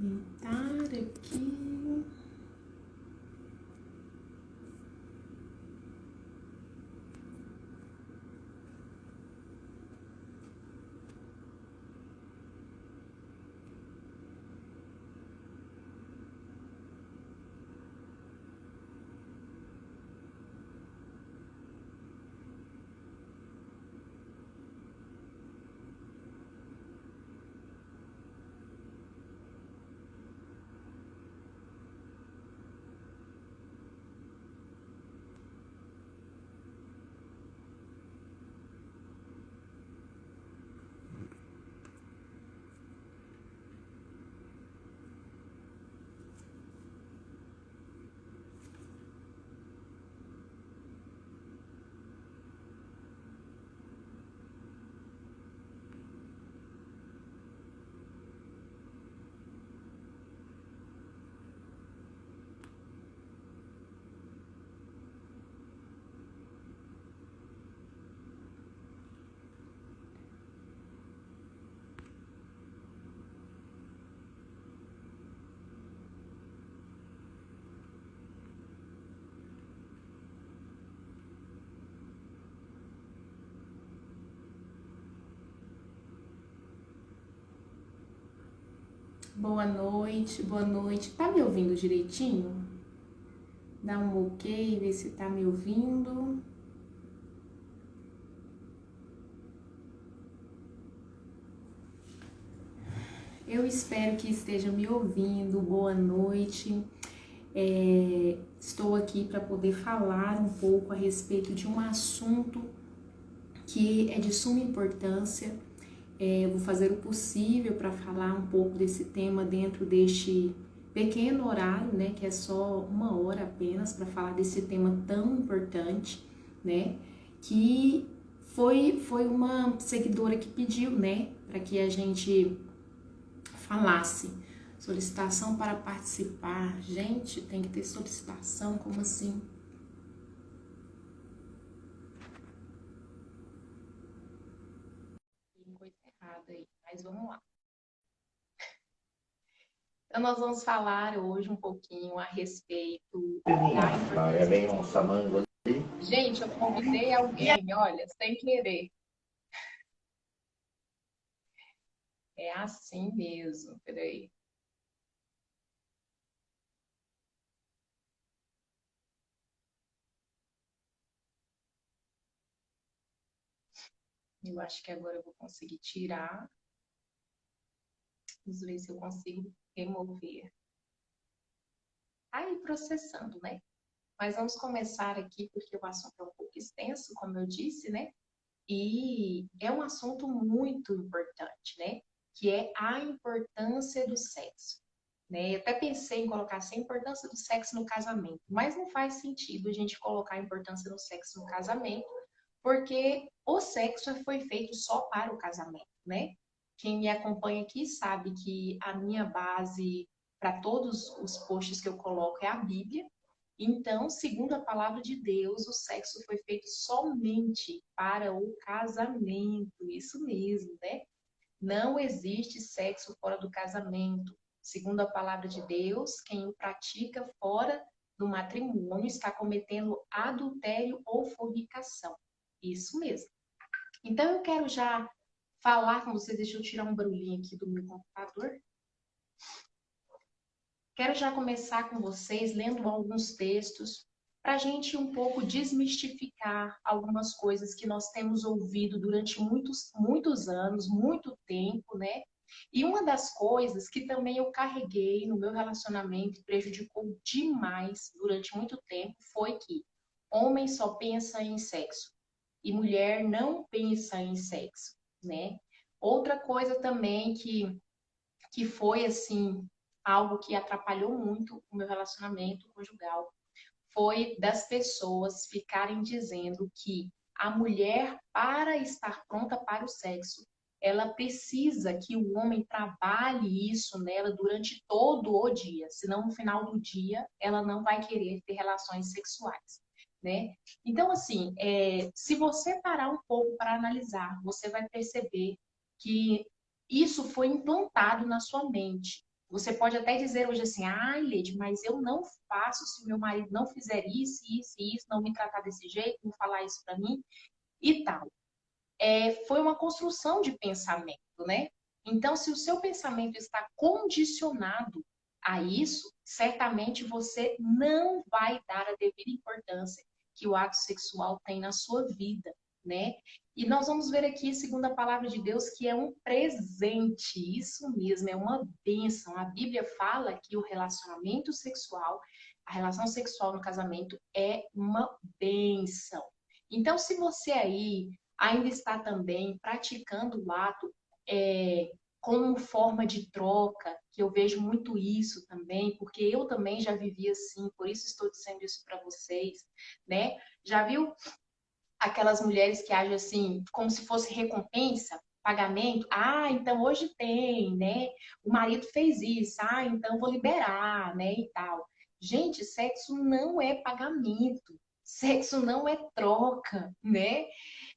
Aumentar aqui. Boa noite, boa noite. Tá me ouvindo direitinho? Dá um ok, vê se tá me ouvindo. Eu espero que esteja me ouvindo. Boa noite. Estou aqui para poder falar um pouco a respeito de um assunto que é de suma importância. Eu vou fazer o possível para falar um pouco desse tema dentro deste pequeno horário, né, que é só 1 hora apenas para falar desse tema tão importante, né, que foi uma seguidora que pediu, né, para que a gente falasse. Solicitação para participar. Gente, tem que ter solicitação, como assim? Tem coisa errada aí, mas vamos lá. Então, nós vamos falar hoje um pouquinho a respeito da importância. Gente, eu convidei alguém, olha, sem querer. É assim mesmo, peraí. Eu acho que agora eu vou conseguir tirar. Vamos ver se eu consigo remover. Aí, processando, né? Mas vamos começar aqui, porque o assunto é um pouco extenso, como eu disse, né? E é um assunto muito importante, né? Que é a importância do sexo. Né? Eu até pensei em colocar assim, a importância do sexo no casamento, mas não faz sentido a gente colocar a importância do sexo no casamento, porque o sexo foi feito só para o casamento, né? Quem me acompanha aqui sabe que a minha base para todos os posts que eu coloco é a Bíblia. Então, segundo a palavra de Deus, o sexo foi feito somente para o casamento. Isso mesmo, né? Não existe sexo fora do casamento. Segundo a palavra de Deus, quem o pratica fora do matrimônio está cometendo adultério ou fornicação. Isso mesmo. Então, eu quero já falar com vocês. Deixa eu tirar um barulhinho aqui do meu computador. Quero já começar com vocês lendo alguns textos para a gente um pouco desmistificar algumas coisas que nós temos ouvido durante muitos anos, muito tempo, né? E uma das coisas que também eu carreguei no meu relacionamento, prejudicou demais durante muito tempo, foi que homem só pensa em sexo e mulher não pensa em sexo, né? Outra coisa também que foi assim algo que atrapalhou muito o meu relacionamento conjugal foi das pessoas ficarem dizendo que a mulher, para estar pronta para o sexo, ela precisa que o homem trabalhe isso nela durante todo o dia, senão no final do dia ela não vai querer ter relações sexuais, né? Então, assim, se você parar um pouco para analisar, você vai perceber que isso foi implantado na sua mente. Você pode até dizer hoje assim, ai, Leide, mas eu não faço se meu marido não fizer isso, isso e isso, não me tratar desse jeito, não falar isso para mim e tal. Foi uma construção de pensamento, né? Então, se o seu pensamento está condicionado a isso, certamente você não vai dar a devida importância que o ato sexual tem na sua vida, né? E nós vamos ver aqui, segundo a palavra de Deus, que é um presente, isso mesmo, é uma bênção. A Bíblia fala que o relacionamento sexual, a relação sexual no casamento é uma bênção. Então, se você aí ainda está também praticando o ato como forma de troca, que eu vejo muito isso também, porque eu também já vivi assim, por isso estou dizendo isso para vocês, né? Já viu aquelas mulheres que agem assim, como se fosse recompensa, pagamento? Ah, então hoje tem, né? O marido fez isso, ah, então vou liberar, né? E tal. Gente, sexo não é pagamento, sexo não é troca, né?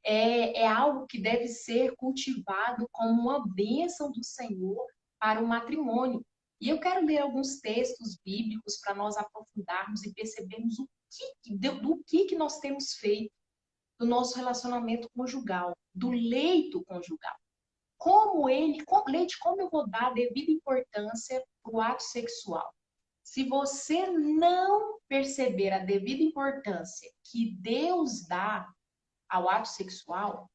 É algo que deve ser cultivado como uma bênção do Senhor para o matrimônio. E eu quero ler alguns textos bíblicos para nós aprofundarmos e percebermos do que nós temos feito do nosso relacionamento conjugal, do leito conjugal. Leite, como eu vou dar devida importância para o ato sexual? Se você não perceber a devida importância que Deus dá ao ato sexual,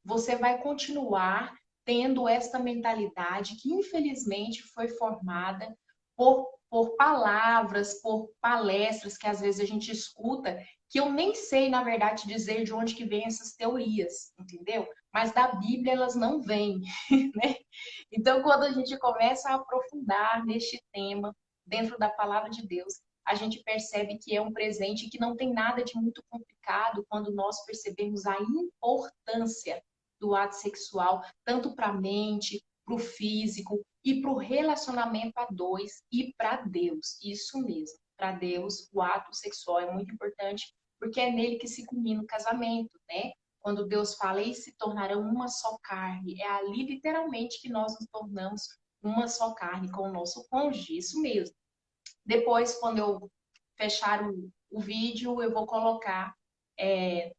você vai continuar tendo esta mentalidade que infelizmente foi formada por palavras, por palestras que às vezes a gente escuta, que eu nem sei, na verdade, dizer de onde que vêm essas teorias, entendeu? Mas da Bíblia elas não vêm, né? Então, quando a gente começa a aprofundar neste tema, dentro da palavra de Deus, a gente percebe que é um presente que não tem nada de muito complicado quando nós percebemos a importância do ato sexual, tanto para a mente, para o físico e para o relacionamento a dois e para Deus. Isso mesmo, para Deus, o ato sexual é muito importante porque é nele que se culmina o casamento, né? Quando Deus fala, e se tornarão uma só carne, é ali literalmente que nós nos tornamos uma só carne com o nosso cônjuge, isso mesmo. Depois, quando eu fechar o vídeo, eu vou colocar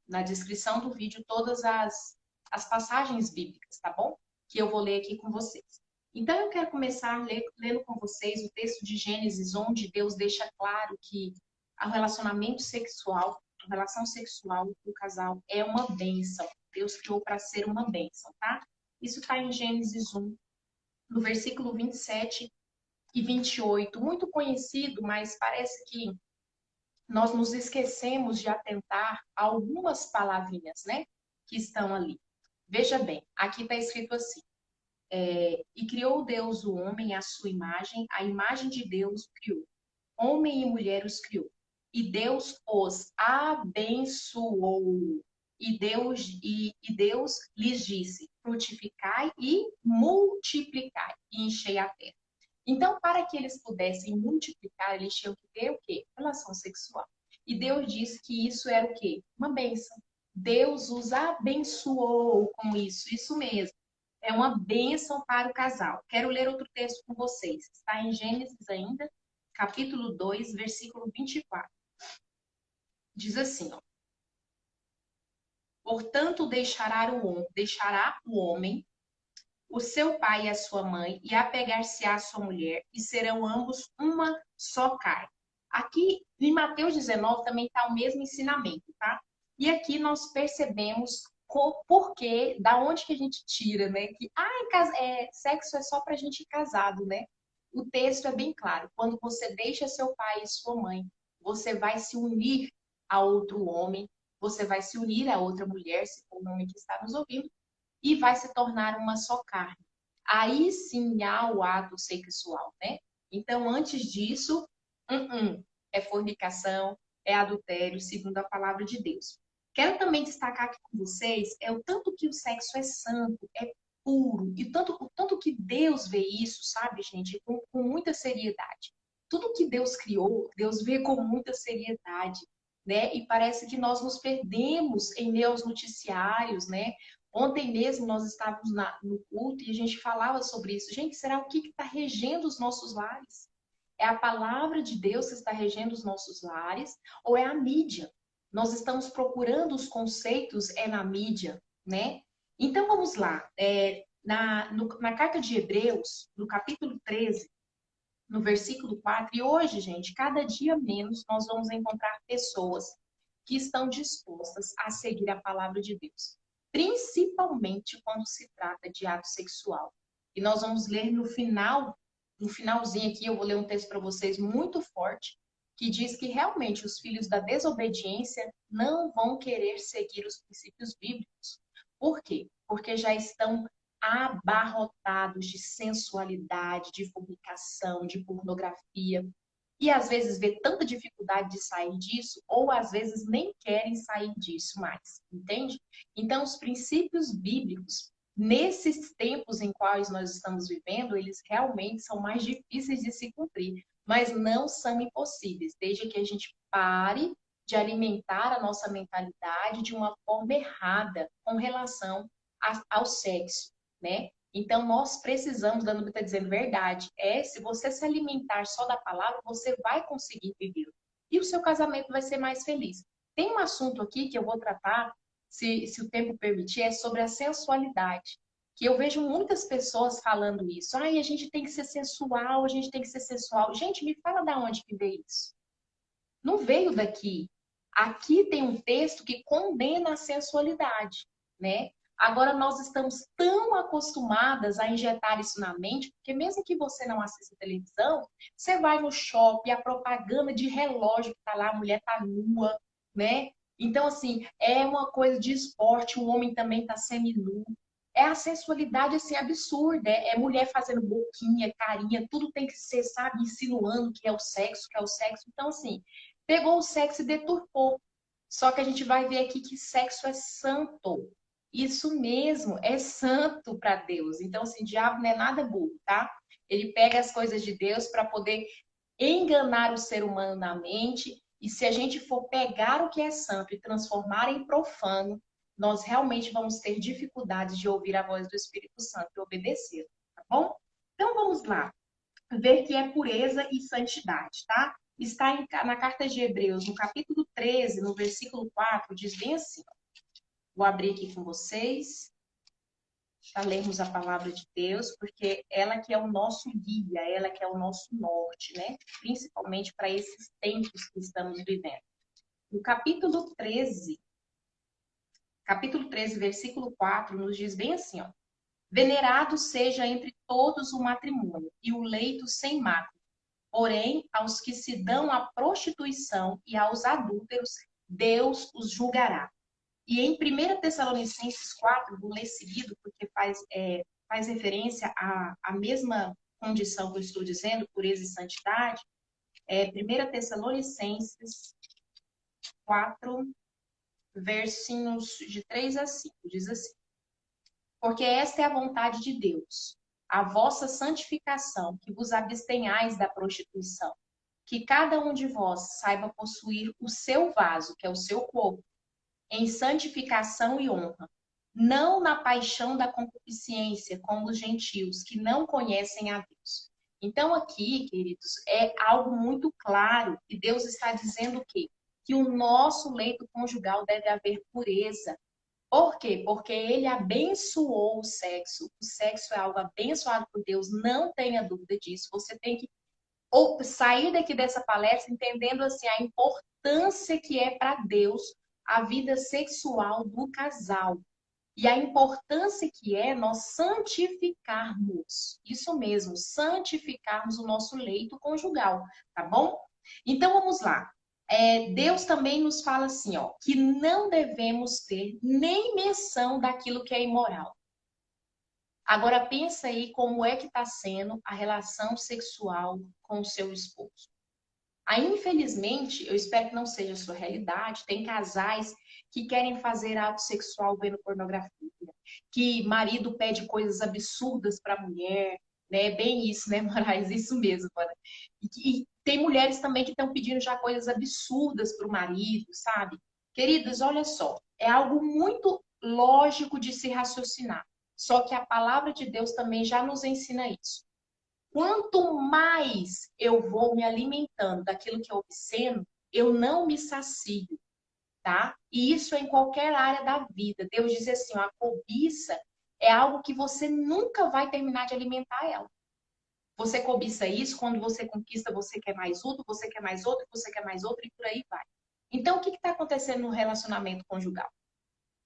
na descrição do vídeo todas as passagens bíblicas, tá bom? Que eu vou ler aqui com vocês. Então, eu quero começar lendo com vocês o texto de Gênesis, onde Deus deixa claro que o relacionamento sexual, a relação sexual do casal é uma bênção. Deus criou para ser uma bênção, tá? Isso está em Gênesis 1, no versículo 27 e 28, muito conhecido, mas parece que nós nos esquecemos de atentar a algumas palavrinhas, né, que estão ali. Veja bem, aqui está escrito assim: e criou Deus o homem à sua imagem, a imagem de Deus o criou. Homem e mulher os criou. E Deus os abençoou. E Deus lhes disse: frutificai e multiplicai, e enchei a terra. Então, para que eles pudessem multiplicar, eles tinham que ter o quê? Relação sexual. E Deus disse que isso era o quê? Uma bênção. Deus os abençoou com isso mesmo. É uma bênção para o casal. Quero ler outro texto com vocês. Está em Gênesis ainda, capítulo 2, versículo 24. Diz assim, ó: portanto, deixará o homem o seu pai e a sua mãe, e apegar-se-á à sua mulher, e serão ambos uma só carne. Aqui, em Mateus 19, também está o mesmo ensinamento, tá? E aqui nós percebemos porquê, da onde que a gente tira, né? Que sexo é só pra gente casado, né? O texto é bem claro. Quando você deixa seu pai e sua mãe, você vai se unir a outro homem, você vai se unir a outra mulher, se for o nome que está nos ouvindo, e vai se tornar uma só carne. Aí sim há o ato sexual, né? Então, antes disso, é fornicação, é adultério, segundo a palavra de Deus. Quero também destacar aqui com vocês o tanto que o sexo é santo, é puro, e o tanto que Deus vê isso, sabe, gente, com muita seriedade. Tudo que Deus criou, Deus vê com muita seriedade, né? E parece que nós nos perdemos em meio aos noticiários, né? Ontem mesmo nós estávamos no culto e a gente falava sobre isso. Gente, será o que está regendo os nossos lares? É a palavra de Deus que está regendo os nossos lares ou é a mídia? Nós estamos procurando os conceitos na mídia, né? Então vamos lá. Na carta de Hebreus, no capítulo 13, no versículo 4, e hoje, gente, cada dia menos nós vamos encontrar pessoas que estão dispostas a seguir a palavra de Deus, principalmente quando se trata de ato sexual. E nós vamos ler no final, no finalzinho aqui, eu vou ler um texto para vocês muito forte, que diz que realmente os filhos da desobediência não vão querer seguir os princípios bíblicos. Por quê? Porque já estão abarrotados de sensualidade, de publicação, de pornografia. E às vezes vê tanta dificuldade de sair disso, ou às vezes nem querem sair disso mais, entende? Então, os princípios bíblicos, nesses tempos em quais nós estamos vivendo, eles realmente são mais difíceis de se cumprir, mas não são impossíveis, desde que a gente pare de alimentar a nossa mentalidade de uma forma errada com relação ao sexo, né? Então, nós precisamos, Danube está dizendo verdade, se você se alimentar só da palavra, você vai conseguir viver. E o seu casamento vai ser mais feliz. Tem um assunto aqui que eu vou tratar, se o tempo permitir, é sobre a sensualidade. Que eu vejo muitas pessoas falando isso. Ai, a gente tem que ser sensual, a gente tem que ser sensual. Gente, me fala da onde que veio isso. Não veio daqui. Aqui tem um texto que condena a sensualidade, né? Agora, nós estamos tão acostumadas a injetar isso na mente, porque mesmo que você não assista televisão, você vai no shopping, a propaganda de relógio que tá lá, a mulher tá nua, né? Então, assim, é uma coisa de esporte, o homem também tá seminu. É a sensualidade, assim, absurda. É mulher fazendo boquinha, carinha, tudo tem que ser, sabe, insinuando que é o sexo, que é o sexo. Então, assim, pegou o sexo e deturpou. Só que a gente vai ver aqui que sexo é santo. Isso mesmo, é santo para Deus. Então, assim, diabo não é nada burro, tá? Ele pega as coisas de Deus para poder enganar o ser humano na mente. E se a gente for pegar o que é santo e transformar em profano, nós realmente vamos ter dificuldades de ouvir a voz do Espírito Santo e obedecer, tá bom? Então vamos lá, ver que é pureza e santidade, tá? Está na carta de Hebreus, no capítulo 13, no versículo 4, diz bem assim, ó. Vou abrir aqui com vocês, para lermos a palavra de Deus, porque ela que é o nosso guia, ela que é o nosso norte, né? Principalmente para esses tempos que estamos vivendo. No capítulo 13, versículo 4, nos diz bem assim, ó. Venerado seja entre todos o matrimônio e o leito sem mácula. Porém, aos que se dão à prostituição e aos adúlteros, Deus os julgará. E em 1 Tessalonicenses 4, vou ler seguido, porque faz referência à mesma condição que eu estou dizendo, pureza e santidade. 1 Tessalonicenses 4, versinhos de 3 a 5, diz assim. Porque esta é a vontade de Deus, a vossa santificação, que vos abstenhais da prostituição, que cada um de vós saiba possuir o seu vaso, que é o seu corpo, em santificação e honra, não na paixão da concupiscência, como os gentios, que não conhecem a Deus. Então, aqui, queridos, é algo muito claro que Deus está dizendo o quê? Que o nosso leito conjugal deve haver pureza. Por quê? Porque ele abençoou o sexo. O sexo é algo abençoado por Deus, não tenha dúvida disso. Você tem que sair daqui dessa palestra entendendo assim a importância que é para Deus a vida sexual do casal. E a importância que é nós santificarmos, isso mesmo, santificarmos o nosso leito conjugal, tá bom? Então vamos lá. Deus também nos fala assim, ó, que não devemos ter nem menção daquilo que é imoral. Agora pensa aí como é que está sendo a relação sexual com o seu esposo. Aí, infelizmente, eu espero que não seja a sua realidade, tem casais que querem fazer ato sexual vendo pornografia, que marido pede coisas absurdas para a mulher, né? Bem isso, né, Moraes? Isso mesmo, mano. E tem mulheres também que estão pedindo já coisas absurdas para o marido, sabe? Queridas, olha só, é algo muito lógico de se raciocinar. Só que a palavra de Deus também já nos ensina isso. Quanto mais eu vou me alimentando daquilo que é obsceno, eu não me sacio, tá? E isso é em qualquer área da vida. Deus diz assim, ó, a cobiça é algo que você nunca vai terminar de alimentar ela. Você cobiça isso, quando você conquista, você quer mais outro, você quer mais outro, você quer mais outro, e por aí vai. Então, o que está acontecendo no relacionamento conjugal?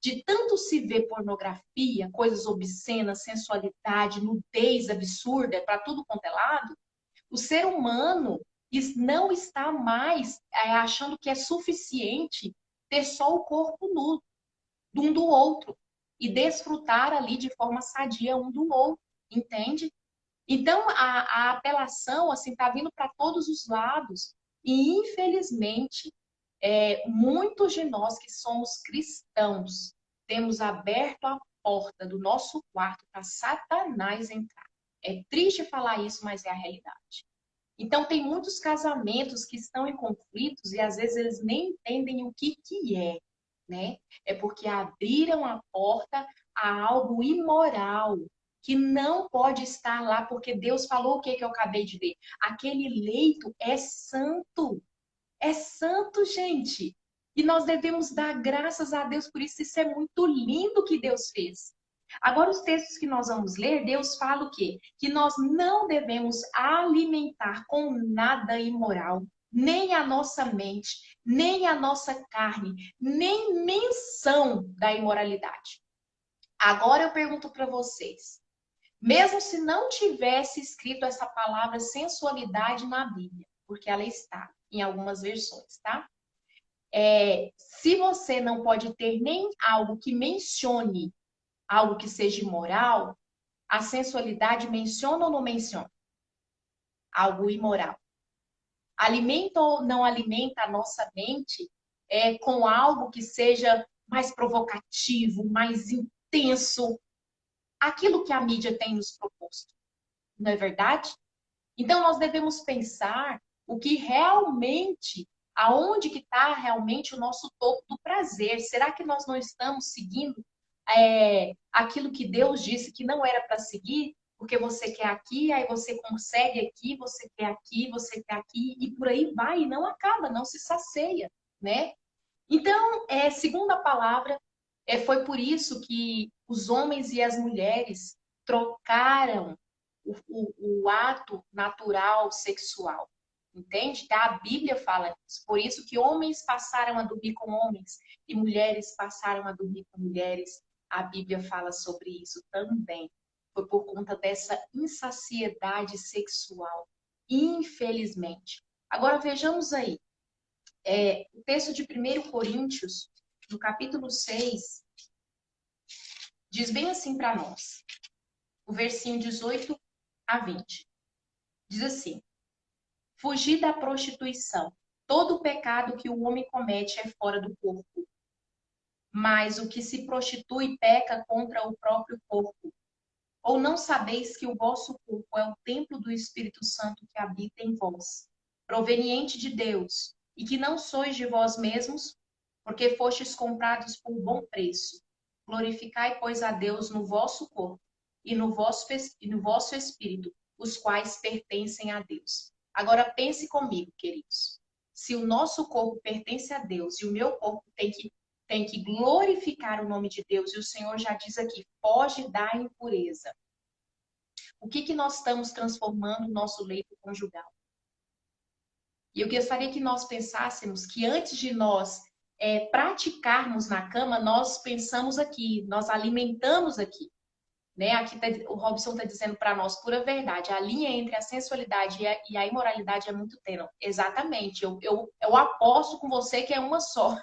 De tanto se ver pornografia, coisas obscenas, sensualidade, nudez absurda para tudo quanto é lado, o ser humano não está mais achando que é suficiente ter só o corpo nu de um do outro e desfrutar ali de forma sadia um do outro, entende? Então, a apelação assim está vindo para todos os lados e, infelizmente, muitos de nós que somos cristãos temos aberto a porta do nosso quarto para Satanás entrar. É triste falar isso, mas é a realidade. Então, tem muitos casamentos que estão em conflitos e às vezes eles nem entendem o que é, né? É porque abriram a porta a algo imoral, que não pode estar lá, porque Deus falou o que eu acabei de ler. Aquele leito é santo. É santo, gente. E nós devemos dar graças a Deus por isso. Isso é muito lindo que Deus fez. Agora, os textos que nós vamos ler, Deus fala o quê? Que nós não devemos alimentar com nada imoral, nem a nossa mente, nem a nossa carne, nem menção da imoralidade. Agora eu pergunto para vocês, mesmo se não tivesse escrito essa palavra sensualidade na Bíblia, porque ela está em algumas versões, tá? Se você não pode ter nem algo que mencione algo que seja imoral, a sensualidade menciona ou não menciona? Algo imoral. Alimenta ou não alimenta a nossa mente com algo que seja mais provocativo, mais intenso, aquilo que a mídia tem nos proposto. Não é verdade? Então, nós devemos pensar o que realmente, aonde que está realmente o nosso topo do prazer. Será que nós não estamos seguindo aquilo que Deus disse que não era para seguir? Porque você quer aqui, aí você consegue aqui, você quer aqui, você quer aqui, e por aí vai, e não acaba, não se sacia, né? Então, segundo a palavra, foi por isso que os homens e as mulheres trocaram o ato natural sexual. Entende? A Bíblia fala isso. Por isso que homens passaram a dormir com homens e mulheres passaram a dormir com mulheres. A Bíblia fala sobre isso também. Foi por conta dessa insaciedade sexual. Infelizmente. Agora vejamos aí. O texto de 1 Coríntios, no capítulo 6, diz bem assim para nós. O versinho 18 a 20. Diz assim: fugir da prostituição. Todo pecado que o homem comete é fora do corpo, mas o que se prostitui peca contra o próprio corpo. Ou não sabeis que o vosso corpo é o templo do Espírito Santo que habita em vós, proveniente de Deus, e que não sois de vós mesmos, porque fostes comprados por bom preço. Glorificai, pois, a Deus no vosso corpo e no vosso espírito, os quais pertencem a Deus. Agora pense comigo, queridos. Se o nosso corpo pertence a Deus e o meu corpo tem que glorificar o nome de Deus, e o Senhor já diz aqui, foge da impureza. O que nós estamos transformando o nosso leito conjugal? E eu gostaria que nós pensássemos que antes de nós praticarmos na cama, nós pensamos aqui, nós alimentamos aqui. Né? Aqui o Robson está dizendo para nós pura verdade, a linha entre a sensualidade e a imoralidade é muito tênue. Exatamente, eu aposto com você que é uma só.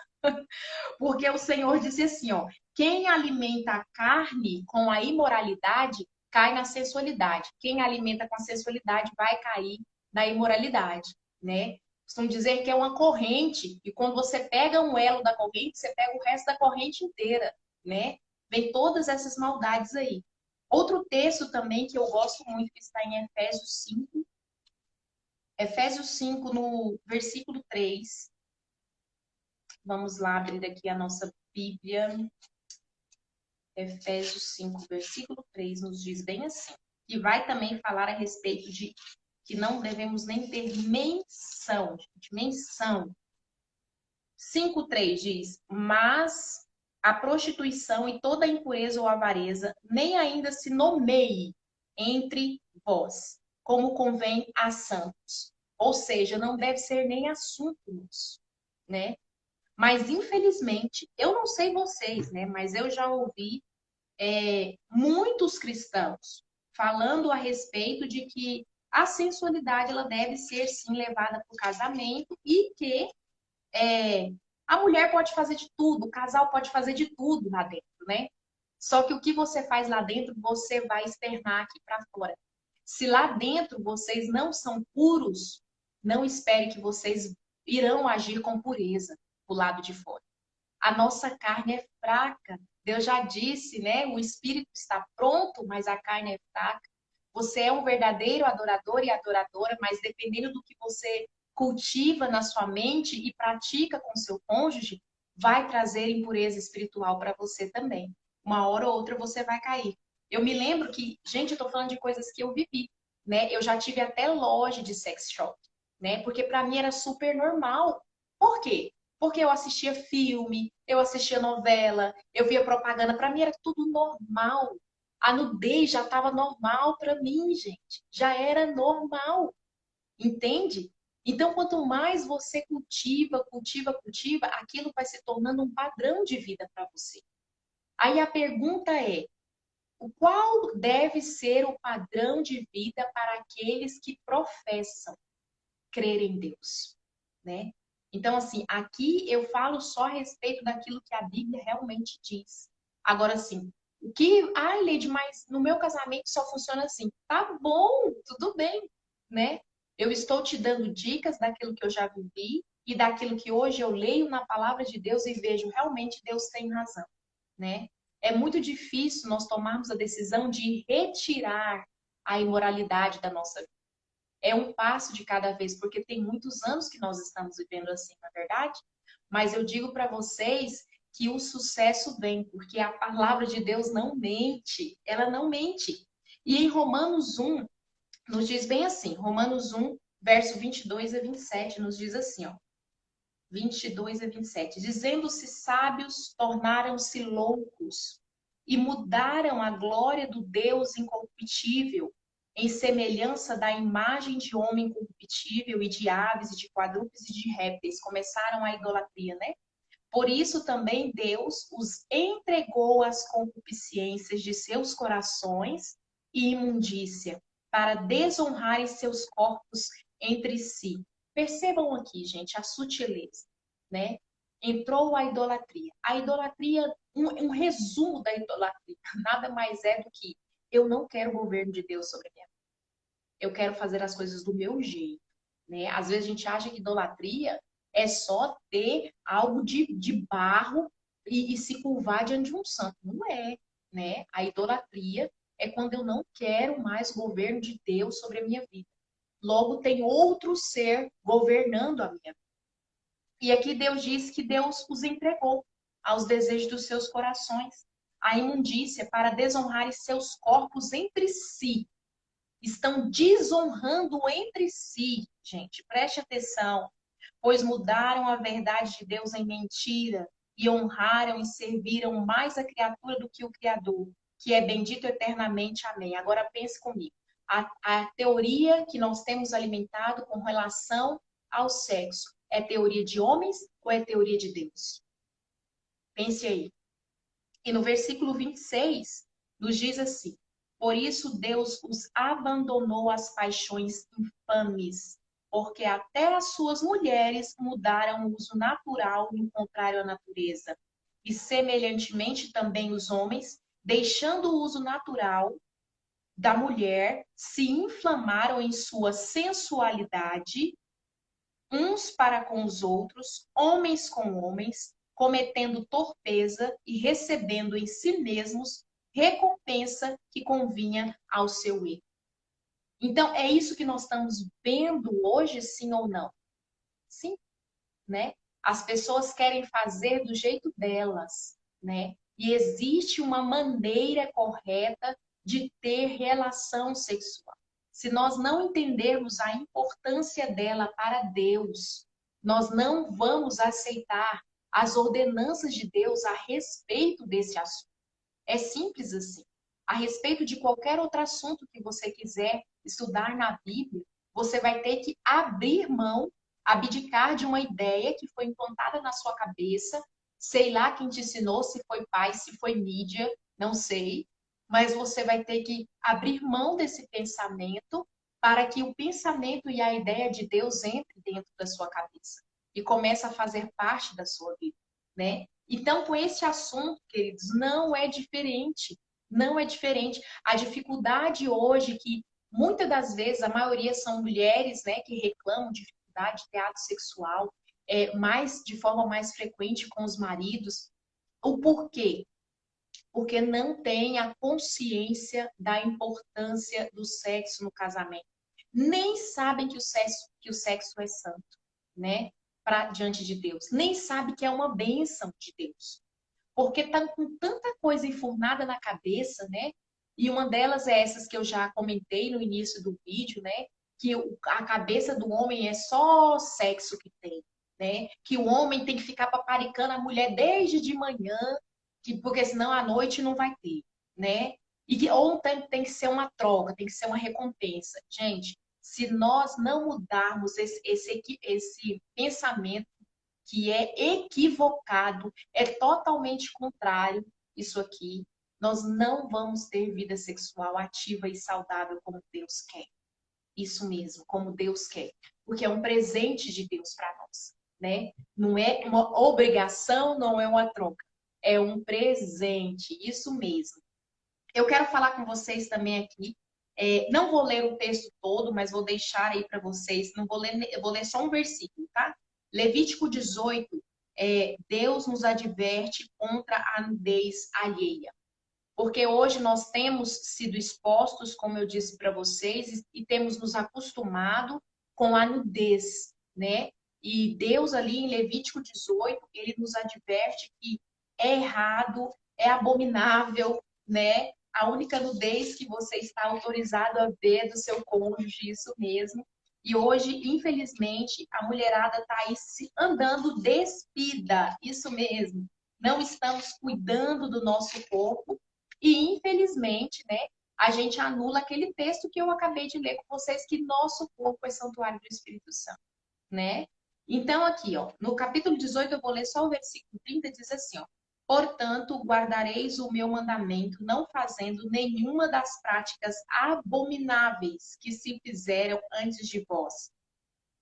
Porque o Senhor disse assim, ó, quem alimenta a carne com a imoralidade cai na sensualidade. Quem alimenta com a sensualidade vai cair na imoralidade, né? Costumam dizer que é uma corrente, e quando você pega um elo da corrente, você pega o resto da corrente inteira, né? Vem todas essas maldades aí. Outro texto também que eu gosto muito, que está em Efésios 5. Efésios 5, no versículo 3. Vamos lá abrir aqui a nossa Bíblia. Efésios 5, versículo 3, nos diz bem assim. E vai também falar a respeito de que não devemos nem ter menção, gente, menção. 5:3 diz: mas a prostituição e toda a impureza ou avareza nem ainda se nomeie entre vós, como convém a santos. Ou seja, não deve ser nem assunto nosso, né? Mas, infelizmente, eu não sei vocês, né? Mas eu já ouvi muitos cristãos falando a respeito de que a sensualidade ela deve ser, sim, levada para o casamento e que a mulher pode fazer de tudo, o casal pode fazer de tudo lá dentro, né? Só que o que você faz lá dentro, você vai externar aqui para fora. Se lá dentro vocês não são puros, não espere que vocês irão agir com pureza do lado de fora. A nossa carne é fraca. Deus já disse, né? O espírito está pronto, mas a carne é fraca. Você é um verdadeiro adorador e adoradora, mas dependendo do que você cultiva na sua mente e pratica com seu cônjuge, vai trazer impureza espiritual para você também. Uma hora ou outra você vai cair. Eu me lembro que, gente, eu tô falando de coisas que eu vivi, né? Eu já tive até loja de sex shop, né? Porque para mim era super normal. Por quê? Porque eu assistia filme, eu assistia novela, eu via propaganda, para mim era tudo normal. A nudez já estava normal para mim, gente. Já era normal, entende? Então, quanto mais você cultiva, aquilo vai se tornando um padrão de vida para você. Aí a pergunta é: qual deve ser o padrão de vida para aqueles que professam crer em Deus, né? Então, assim, aqui eu falo só a respeito daquilo que a Bíblia realmente diz. Agora, assim, o que... Ai, Leide, mas no meu casamento só funciona assim. Tá bom, tudo bem, né? Eu estou te dando dicas daquilo que eu já vivi e daquilo que hoje eu leio na palavra de Deus e vejo realmente Deus tem razão, né? É muito difícil nós tomarmos a decisão de retirar a imoralidade da nossa vida. É um passo de cada vez, porque tem muitos anos que nós estamos vivendo assim, na verdade. Mas eu digo para vocês que o sucesso vem, porque a palavra de Deus não mente, ela não mente. E em Romanos 1, nos diz bem assim, Romanos 1, verso 22 a 27, nos diz assim, ó, 22 a 27, dizendo-se sábios, tornaram-se loucos e mudaram a glória do Deus incorruptível em semelhança da imagem de homem corruptível e de aves e de quadrúpedes e de répteis. Começaram a idolatria, né? Por isso também Deus os entregou às concupiscências de seus corações e imundícia, para desonrarem seus corpos entre si. Percebam aqui, gente, a sutileza, né? Entrou a idolatria. A idolatria, um resumo da idolatria, nada mais é do que eu não quero o governo de Deus sobre a minha vida. Eu quero fazer as coisas do meu jeito, né? Às vezes a gente acha que idolatria é só ter algo de barro e se curvar diante de um santo. Não é, né? A idolatria é quando eu não quero mais o governo de Deus sobre a minha vida. Logo, tem outro ser governando a minha vida. E aqui Deus diz que Deus os entregou aos desejos dos seus corações, à imundícia, para desonrarem seus corpos entre si. Estão desonrando entre si, gente, preste atenção, pois mudaram a verdade de Deus em mentira e honraram e serviram mais a criatura do que o Criador, que é bendito eternamente. Amém. Agora pense comigo. A teoria que nós temos alimentado com relação ao sexo é teoria de homens ou é teoria de Deus? Pense aí. E no versículo 26, nos diz assim: por isso Deus os abandonou às paixões infames, porque até as suas mulheres mudaram o uso natural em contrário à natureza. E semelhantemente também os homens, deixando o uso natural da mulher, se inflamaram em sua sensualidade, uns para com os outros, homens com homens, cometendo torpeza e recebendo em si mesmos recompensa que convinha ao seu erro. Então, é isso que nós estamos vendo hoje, sim ou não? Sim, né? As pessoas querem fazer do jeito delas, né? E existe uma maneira correta de ter relação sexual. Se nós não entendermos a importância dela para Deus, nós não vamos aceitar as ordenanças de Deus a respeito desse assunto. É simples assim. A respeito de qualquer outro assunto que você quiser estudar na Bíblia, você vai ter que abrir mão, abdicar de uma ideia que foi implantada na sua cabeça. Sei lá quem te ensinou, se foi pai, se foi mídia, não sei. Mas você vai ter que abrir mão desse pensamento para que o pensamento e a ideia de Deus entre dentro da sua cabeça e comece a fazer parte da sua vida, né? Então, com esse assunto, queridos, não é diferente. Não é diferente. A dificuldade hoje, que muitas das vezes, a maioria são mulheres, né, que reclamam de dificuldade de ter ato sexual, de forma mais frequente com os maridos. O porquê? Porque não tem a consciência da importância do sexo no casamento. Nem sabem que o sexo é santo, né? Diante de Deus. Nem sabe que é uma bênção de Deus. Porque tá com tanta coisa enfurnada na cabeça, né? E uma delas é essas que eu já comentei no início do vídeo, né? Que a cabeça do homem é só sexo que tem, né? Que o homem tem que ficar paparicando a mulher desde de manhã, porque senão à noite não vai ter, né? E que ou tem que ser uma troca, tem que ser uma recompensa. Gente, se nós não mudarmos esse pensamento que é equivocado, é totalmente contrário isso aqui, nós não vamos ter vida sexual ativa e saudável como Deus quer. Isso mesmo, como Deus quer. Porque é um presente de Deus para nós, né? Não é uma obrigação, não é uma troca. É um presente, isso mesmo. Eu quero falar com vocês também aqui. Não vou ler o texto todo, mas vou deixar aí para vocês. Não vou ler, eu vou ler só um versículo, tá? Levítico 18, Deus nos adverte contra a nudez alheia. Porque hoje nós temos sido expostos, como eu disse para vocês, e temos nos acostumado com a nudez, né? E Deus ali em Levítico 18, ele nos adverte que é errado, é abominável, né? A única nudez que você está autorizado a ver do seu cônjuge, isso mesmo. E hoje, infelizmente, a mulherada está aí andando despida, isso mesmo. Não estamos cuidando do nosso corpo e, infelizmente, né, a gente anula aquele texto que eu acabei de ler com vocês, que nosso corpo é santuário do Espírito Santo, né? Então, aqui, ó, no capítulo 18, eu vou ler só o versículo 30, diz assim, ó. Portanto, guardareis o meu mandamento, não fazendo nenhuma das práticas abomináveis que se fizeram antes de vós,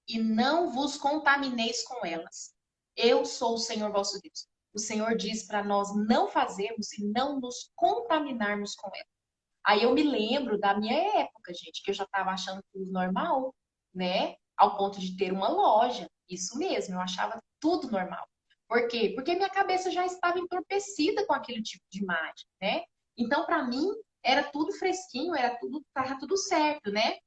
e não vos contamineis com elas. Eu sou o Senhor vosso Deus. O Senhor diz para nós não fazermos e não nos contaminarmos com elas. Aí eu me lembro da minha época, gente, que eu já estava achando tudo normal, né? Ao ponto de ter uma loja. Isso mesmo, eu achava tudo normal. Por quê? Porque minha cabeça já estava entorpecida com aquele tipo de imagem, né? Então, para mim, era tudo fresquinho, estava tudo certo, né?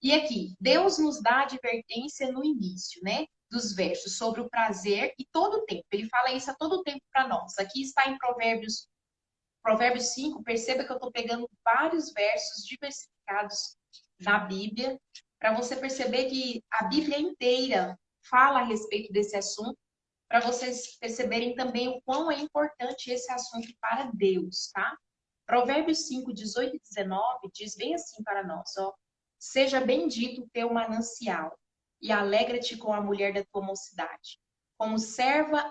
E aqui, Deus nos dá advertência no início, né? Dos versos sobre o prazer e todo o tempo. Ele fala isso a todo tempo para nós. Aqui está em Provérbios 5. Perceba que eu estou pegando vários versos diversificados na Bíblia, para você perceber que a Bíblia inteira fala a respeito desse assunto, para vocês perceberem também o quão é importante esse assunto para Deus, tá? Provérbios 5, 18 e 19 diz bem assim para nós, ó. Seja bendito o teu manancial e alegra-te com a mulher da tua mocidade. Como serva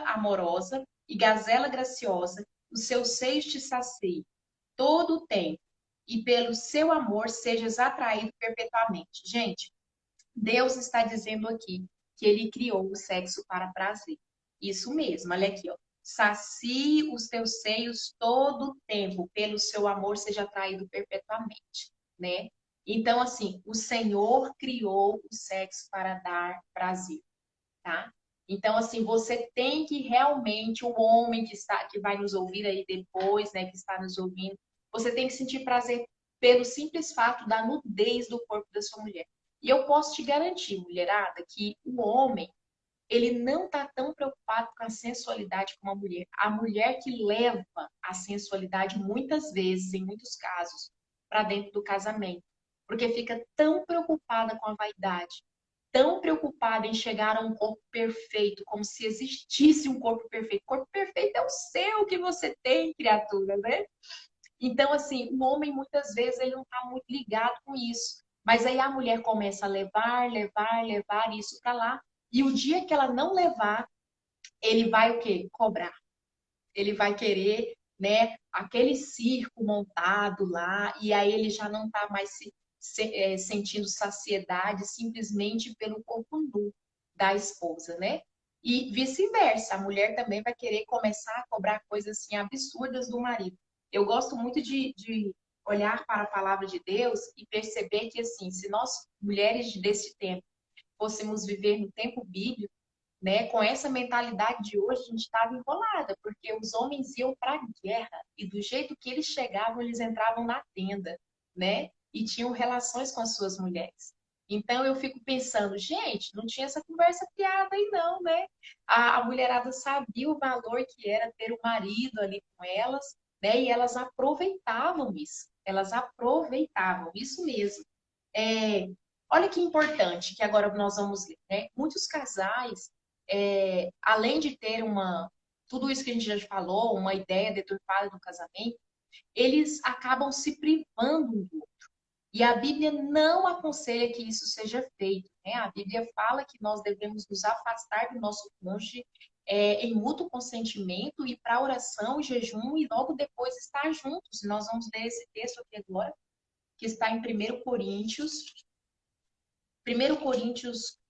amorosa e gazela graciosa, os seus seios te saciem todo o tempo, e pelo seu amor sejas atraído perpetuamente. Gente, Deus está dizendo aqui que ele criou o sexo para prazer. Isso mesmo, olha aqui, ó. Sacie os teus seios todo o tempo, pelo seu amor seja atraído perpetuamente, né? Então, assim, o Senhor criou o sexo para dar prazer, tá? Então, assim, você tem que realmente, o homem que vai nos ouvir aí depois, né, que está nos ouvindo, você tem que sentir prazer pelo simples fato da nudez do corpo da sua mulher. E eu posso te garantir, mulherada, que o homem, ele não está tão preocupado com a sensualidade como a mulher. A mulher que leva a sensualidade muitas vezes, em muitos casos, para dentro do casamento, porque fica tão preocupada com a vaidade, tão preocupada em chegar a um corpo perfeito, como se existisse um corpo perfeito. O corpo perfeito é o seu que você tem, criatura, né? Então, assim, o homem muitas vezes ele não está muito ligado com isso. Mas aí a mulher começa a levar isso para lá. E o dia que ela não levar, ele vai o quê? Cobrar. Ele vai querer, né, aquele circo montado lá, e aí ele já não está mais sentindo saciedade simplesmente pelo corpo nu da esposa, né? E vice-versa, a mulher também vai querer começar a cobrar coisas assim absurdas do marido. Eu gosto muito de olhar para a palavra de Deus e perceber que, assim, se nós, mulheres desse tempo, fôssemos viver no tempo bíblico, né, com essa mentalidade de hoje, a gente estava enrolada, porque os homens iam para a guerra e do jeito que eles chegavam, eles entravam na tenda, né, e tinham relações com as suas mulheres. Então eu fico pensando, gente, não tinha essa conversa piada aí não, né? A mulherada sabia o valor que era ter o marido ali com elas, né? E elas aproveitavam isso. Elas aproveitavam, isso mesmo. É, olha que importante que agora nós vamos ler, né? Muitos casais, além de ter tudo isso que a gente já falou, uma ideia deturpada do casamento, eles acabam se privando um do outro. E a Bíblia não aconselha que isso seja feito, né? A Bíblia fala que nós devemos nos afastar do nosso cônjuge em mútuo consentimento e para oração, jejum e logo depois estar juntos. Nós vamos ler esse texto aqui agora, que está em 1 Coríntios,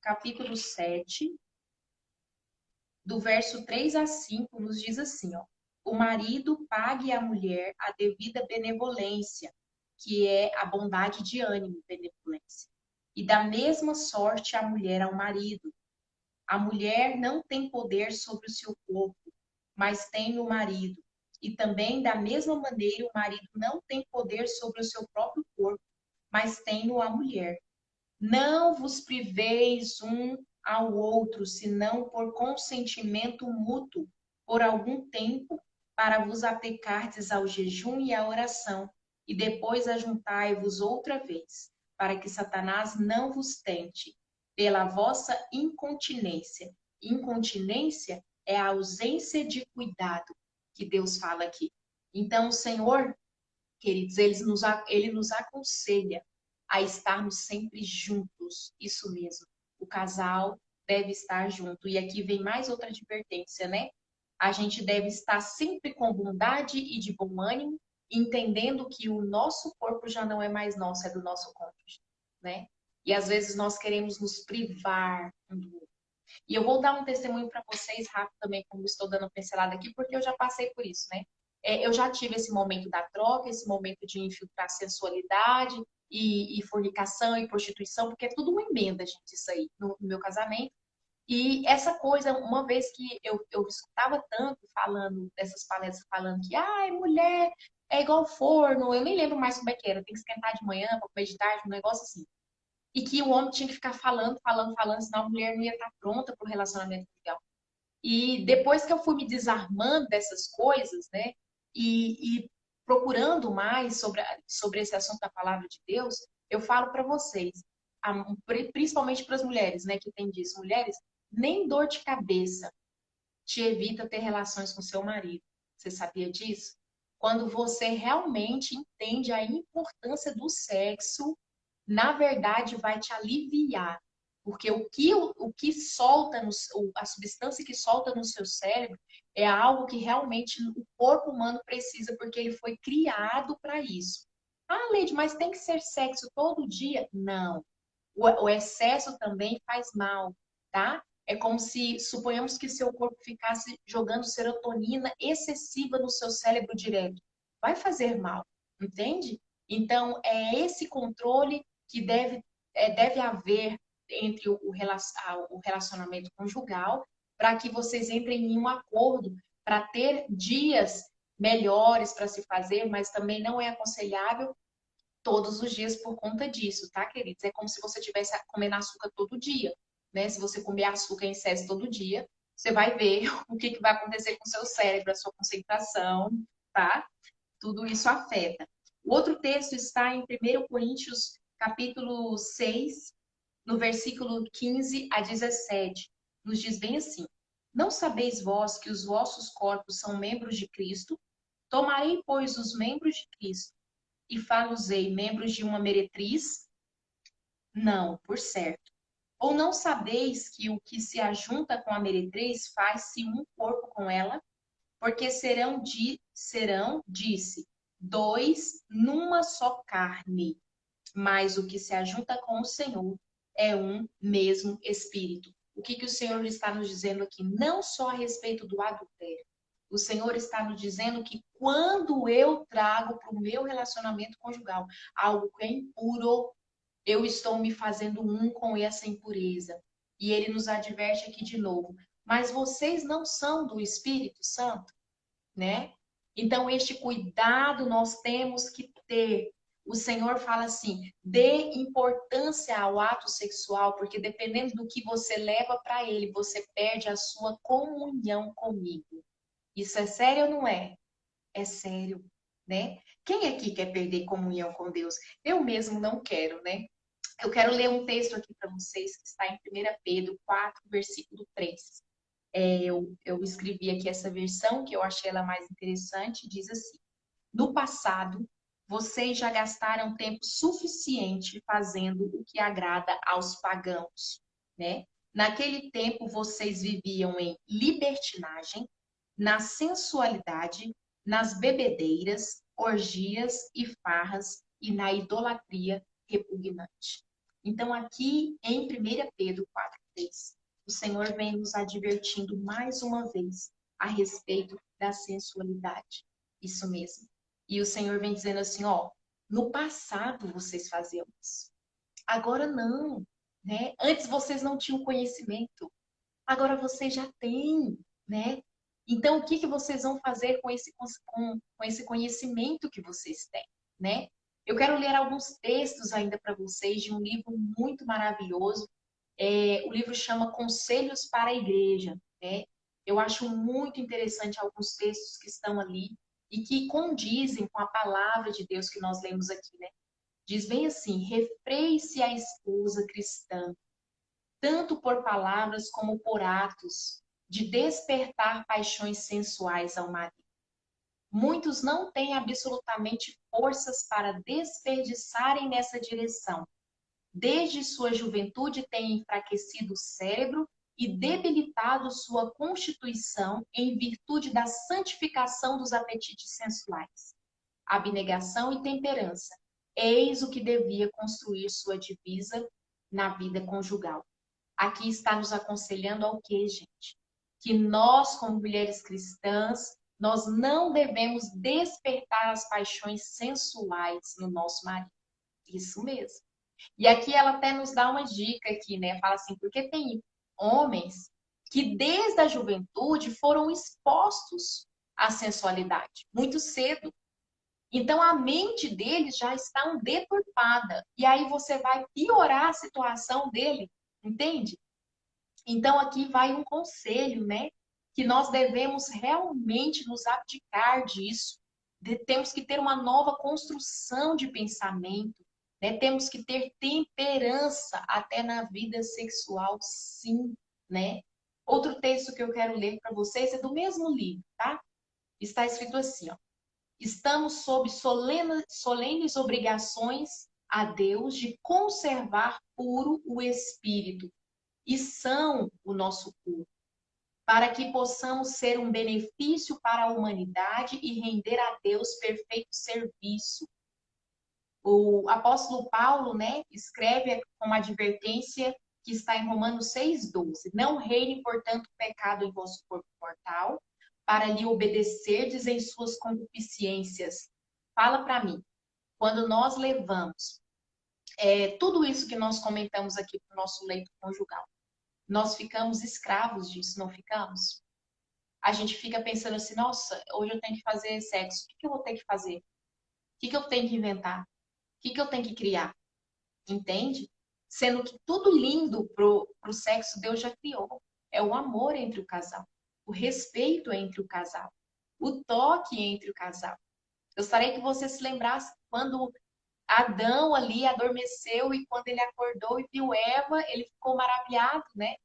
capítulo 7, do verso 3 a 5, nos diz assim, ó: o marido pague à mulher a devida benevolência, que é a bondade de ânimo, benevolência. E da mesma sorte a mulher ao marido. A mulher não tem poder sobre o seu corpo, mas tem o marido. E também, da mesma maneira, o marido não tem poder sobre o seu próprio corpo, mas tem-o a mulher. Não vos priveis um ao outro, senão por consentimento mútuo, por algum tempo, para vos aplicardes ao jejum e à oração, e depois ajuntai-vos outra vez, para que Satanás não vos tente pela vossa incontinência. Incontinência é a ausência de cuidado que Deus fala aqui. Então, o Senhor, queridos, ele nos aconselha a estarmos sempre juntos. Isso mesmo. O casal deve estar junto. E aqui vem mais outra advertência, né? A gente deve estar sempre com bondade e de bom ânimo, entendendo que o nosso corpo já não é mais nosso, é do nosso cônjuge, né? E às vezes nós queremos nos privar um do outro. E eu vou dar um testemunho para vocês rápido também, como estou dando pincelada aqui, porque eu já passei por isso, né? Eu já tive esse momento da troca, esse momento de infiltrar sensualidade e fornicação e prostituição, porque é tudo uma emenda, gente, isso aí, no meu casamento. E essa coisa, uma vez que eu escutava tanto falando, dessas palestras falando que, ai, mulher é igual forno, eu nem lembro mais como é que era, tem que esquentar de manhã para comer de tarde, um negócio assim. E que o homem tinha que ficar falando, senão a mulher não ia estar pronta para o relacionamento legal. E depois que eu fui me desarmando dessas coisas, né, e procurando mais sobre esse assunto da palavra de Deus, eu falo para vocês, principalmente para as mulheres, né, que tem disso, mulheres, nem dor de cabeça te evita ter relações com seu marido. Você sabia disso? Quando você realmente entende a importância do sexo, na verdade vai te aliviar. Porque o que solta, a substância que solta no seu cérebro é algo que realmente o corpo humano precisa, porque ele foi criado para isso. Ah, Leide, mas tem que ser sexo todo dia? Não. O excesso também faz mal, tá? É como se, suponhamos que seu corpo ficasse jogando serotonina excessiva no seu cérebro direto. Vai fazer mal, entende? Então, é esse controle que deve haver entre o relacionamento conjugal para que vocês entrem em um acordo para ter dias melhores para se fazer, mas também não é aconselhável todos os dias por conta disso, tá, queridos? É como se você tivesse comendo açúcar todo dia. né? Se você comer açúcar em excesso todo dia, você vai ver o que, que vai acontecer com o seu cérebro, a sua concentração, tá? Tudo isso afeta. O outro texto está em 1 Coríntios, capítulo 6, no versículo 15 a 17. Nos diz bem assim: Não sabeis vós que os vossos corpos são membros de Cristo? Tomarei, pois, os membros de Cristo e fá-los-ei membros de uma meretriz? Não, por certo. Ou não sabeis que o que se ajunta com a meretriz faz-se um corpo com ela? Porque disse, dois numa só carne. Mas o que se ajunta com o Senhor é um mesmo espírito. O que o Senhor está nos dizendo aqui? Não só a respeito do adultério. O Senhor está nos dizendo que quando eu trago para o meu relacionamento conjugal algo que é impuro, eu estou me fazendo um com essa impureza. E ele nos adverte aqui de novo. Mas vocês não são do Espírito Santo, né? Então, este cuidado nós temos que ter. O Senhor fala assim: dê importância ao ato sexual, porque dependendo do que você leva para ele, você perde a sua comunhão comigo. Isso é sério ou não é? É sério, né? Quem aqui quer perder comunhão com Deus? Eu mesmo não quero, né? Eu quero ler um texto aqui para vocês que está em 1 Pedro 4, versículo 3. Eu escrevi aqui essa versão, que eu achei ela mais interessante, diz assim: No passado, vocês já gastaram tempo suficiente fazendo o que agrada aos pagãos, né? Naquele tempo, vocês viviam em libertinagem, na sensualidade, nas bebedeiras, orgias e farras e na idolatria repugnante. Então, aqui em 1 Pedro 4:3, o Senhor vem nos advertindo mais uma vez a respeito da sensualidade. Isso mesmo. E o Senhor vem dizendo assim, ó, no passado vocês faziam isso. Agora não, né? Antes vocês não tinham conhecimento. Agora vocês já têm, né? Então, o que vocês vão fazer com esse conhecimento que vocês têm, né? Eu quero ler alguns textos ainda para vocês de um livro muito maravilhoso. O livro chama Conselhos para a Igreja, né? Eu acho muito interessante alguns textos que estão ali e que condizem com a palavra de Deus que nós lemos aqui, né? Diz bem assim: refreie-se a esposa cristã, tanto por palavras como por atos, de despertar paixões sensuais ao marido. Muitos não têm absolutamente forças para desperdiçarem nessa direção. Desde sua juventude têm enfraquecido o cérebro e debilitado sua constituição em virtude da santificação dos apetites sensuais. Abnegação e temperança. Eis o que devia construir sua divisa na vida conjugal. Aqui está nos aconselhando ao quê, gente? Que nós, como mulheres cristãs, nós não devemos despertar as paixões sensuais no nosso marido. Isso mesmo. E aqui ela até nos dá uma dica aqui, né? Fala assim, porque tem homens que desde a juventude foram expostos à sensualidade, muito cedo. Então a mente deles já está deturpada. E aí você vai piorar a situação dele, entende? Então, aqui vai um conselho, né? Que nós devemos realmente nos abdicar disso. Temos que ter uma nova construção de pensamento, né? Temos que ter temperança até na vida sexual, sim, né? Outro texto que eu quero ler para vocês é do mesmo livro, tá? Está escrito assim, ó: Estamos sob solenes obrigações a Deus de conservar puro o espírito e são o nosso corpo, para que possamos ser um benefício para a humanidade e render a Deus perfeito serviço. O apóstolo Paulo, né, escreve com uma advertência que está em Romanos 6:12. Não reine, portanto, o pecado em vosso corpo mortal, para lhe obedecerdes em suas concupiscências. Fala para mim, quando nós levamos tudo isso que nós comentamos aqui para o nosso leito conjugal, nós ficamos escravos disso, não ficamos? A gente fica pensando assim, nossa, hoje eu tenho que fazer sexo, o que eu vou ter que fazer? O que eu tenho que inventar? O que eu tenho que criar? Entende? Sendo que tudo lindo pro sexo Deus já criou. É o amor entre o casal, o respeito entre o casal, o toque entre o casal. Gostaria que você se lembrasse quando Adão ali adormeceu e quando ele acordou e viu Eva, ele ficou maravilhado, né?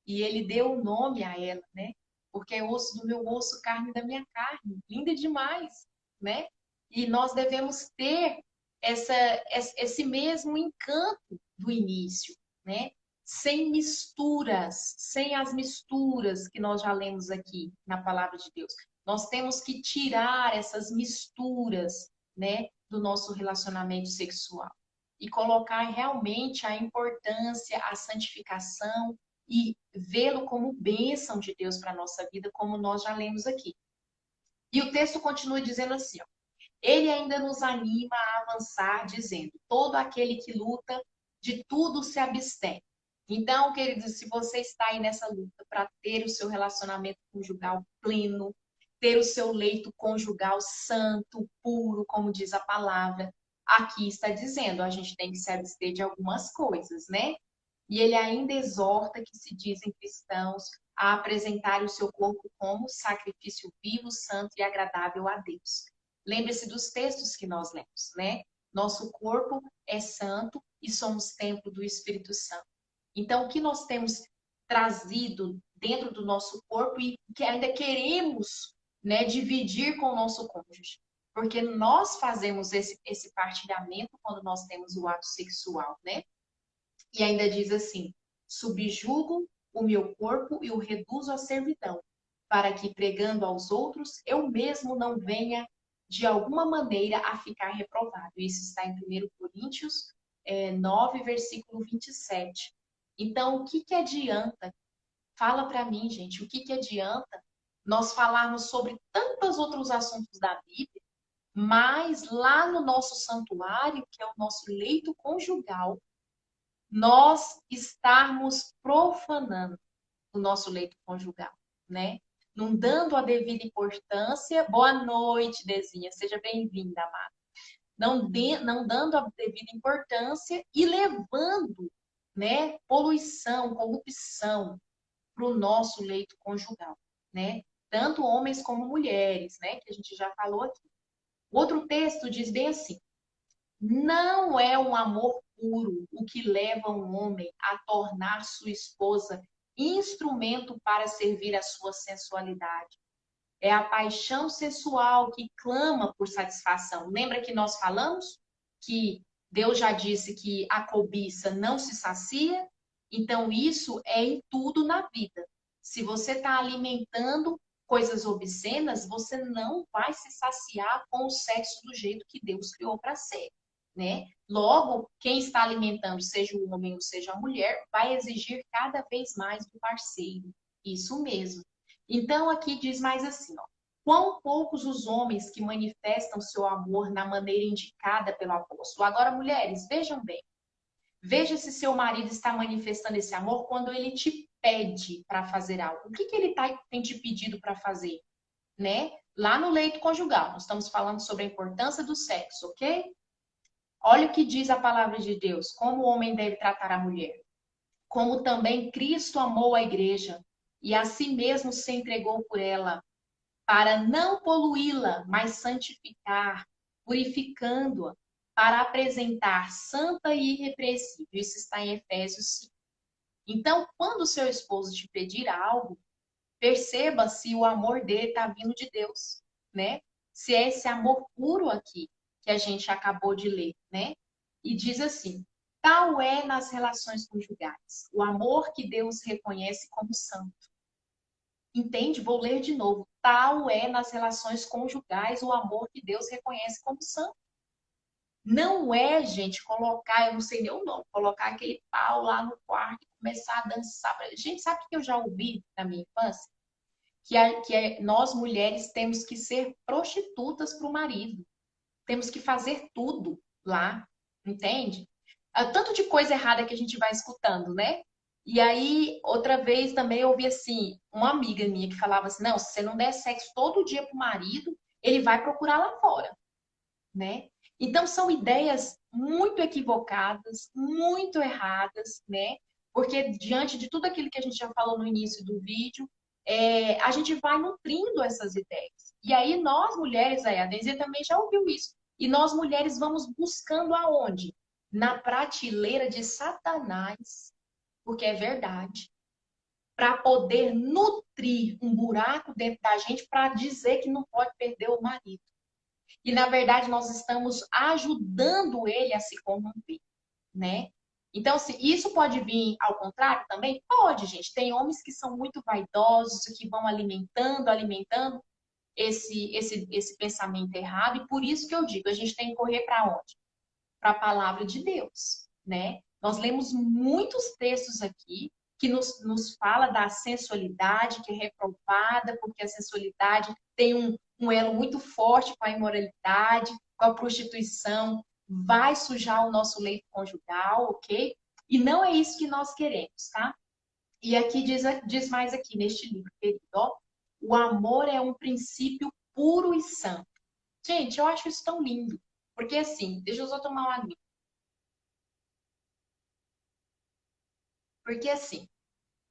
E ele deu o nome a ela, né? Porque é osso do meu osso, carne da minha carne. Linda demais, né? E nós devemos ter esse mesmo encanto do início, né? Sem misturas, sem as misturas que nós já lemos aqui na palavra de Deus. Nós temos que tirar essas misturas, né, do nosso relacionamento sexual e colocar realmente a importância, a santificação e vê-lo como bênção de Deus para a nossa vida, como nós já lemos aqui. E o texto continua dizendo assim, ó, ele ainda nos anima a avançar, dizendo, todo aquele que luta, de tudo se abstém. Então, queridos, se você está aí nessa luta para ter o seu relacionamento conjugal pleno, ter o seu leito conjugal santo, puro, como diz a palavra, aqui está dizendo, a gente tem que se abster de algumas coisas, né? E ele ainda exorta que se dizem cristãos a apresentar o seu corpo como sacrifício vivo, santo e agradável a Deus. Lembre-se dos textos que nós lemos, né? Nosso corpo é santo e somos templo do Espírito Santo. Então, o que nós temos trazido dentro do nosso corpo e que ainda queremos, né, dividir com o nosso cônjuge? Porque nós fazemos esse partilhamento quando nós temos o ato sexual, né? E ainda diz assim: subjugo o meu corpo e o reduzo à servidão, para que, pregando aos outros, eu mesmo não venha, de alguma maneira, a ficar reprovado. Isso está em 1 Coríntios 9, versículo 27. Então, o que que adianta? Fala para mim, gente, o que que adianta nós falarmos sobre tantos outros assuntos da Bíblia, mas lá no nosso santuário, que é o nosso leito conjugal, nós estarmos profanando o nosso leito conjugal, né? Não dando a devida importância. Boa noite, Dezinha, seja bem-vinda, amada. Não dando a devida importância e levando, né, poluição, corrupção para o nosso leito conjugal, né? Tanto homens como mulheres, né? Que a gente já falou aqui. Outro texto diz bem assim: não é um amor puro o que leva um homem a tornar sua esposa instrumento para servir a sua sensualidade. É a paixão sensual que clama por satisfação. Lembra que nós falamos que Deus já disse que a cobiça não se sacia? Então, isso é em tudo na vida. Se você está alimentando coisas obscenas, você não vai se saciar com o sexo do jeito que Deus criou para ser, né? Logo, quem está alimentando, seja o homem ou seja a mulher, vai exigir cada vez mais do parceiro. Isso mesmo. Então, aqui diz mais assim, ó. Quão poucos os homens que manifestam seu amor na maneira indicada pelo apóstolo. Agora, mulheres, vejam bem. Veja se seu marido está manifestando esse amor quando ele te pede para fazer algo. O que que ele tem te pedido para fazer, né? Lá no leito conjugal, nós estamos falando sobre a importância do sexo, ok? Olha o que diz a palavra de Deus, como o homem deve tratar a mulher. Como também Cristo amou a igreja e a si mesmo se entregou por ela, para não poluí-la, mas santificar, purificando-a, para apresentar santa e irrepreensível. Isso está em Efésios 5. Então, quando o seu esposo te pedir algo, perceba se o amor dele está vindo de Deus, né? Se é esse amor puro aqui que a gente acabou de ler, né? E diz assim: tal é nas relações conjugais, o amor que Deus reconhece como santo. Entende? Vou ler de novo. Tal é nas relações conjugais o amor que Deus reconhece como santo. Não é, gente, colocar, eu não sei nem o nome, colocar aquele pau lá no quarto e começar a dançar. Gente, sabe o que eu já ouvi na minha infância? Nós mulheres temos que ser prostitutas para o marido. Temos que fazer tudo lá, entende? Tanto de coisa errada que a gente vai escutando, né? E aí, outra vez também eu ouvi assim, uma amiga minha que falava assim, não, se você não der sexo todo dia pro marido, ele vai procurar lá fora, né? Então são ideias muito equivocadas, muito erradas, né? Porque diante de tudo aquilo que a gente já falou no início do vídeo, a gente vai nutrindo essas ideias. E aí nós mulheres, aí a Daisy também já ouviu isso, e nós mulheres vamos buscando aonde? Na prateleira de Satanás, porque é verdade, para poder nutrir um buraco dentro da gente para dizer que não pode perder o marido. E na verdade nós estamos ajudando ele a se corromper, né? Então, se isso pode vir ao contrário também? Pode, gente. Tem homens que são muito vaidosos, que vão alimentando esse pensamento errado. E por isso que eu digo, a gente tem que correr para onde? Para a palavra de Deus, né? Nós lemos muitos textos aqui que nos fala da sensualidade que é reprovada, porque a sensualidade tem um elo muito forte com a imoralidade, com a prostituição, vai sujar o nosso leito conjugal, ok? E não é isso que nós queremos, tá? E aqui diz mais aqui neste livro, querido, ó, o amor é um princípio puro e santo. Gente, eu acho isso tão lindo. Porque assim, deixa eu só tomar uma aguinha. Porque assim,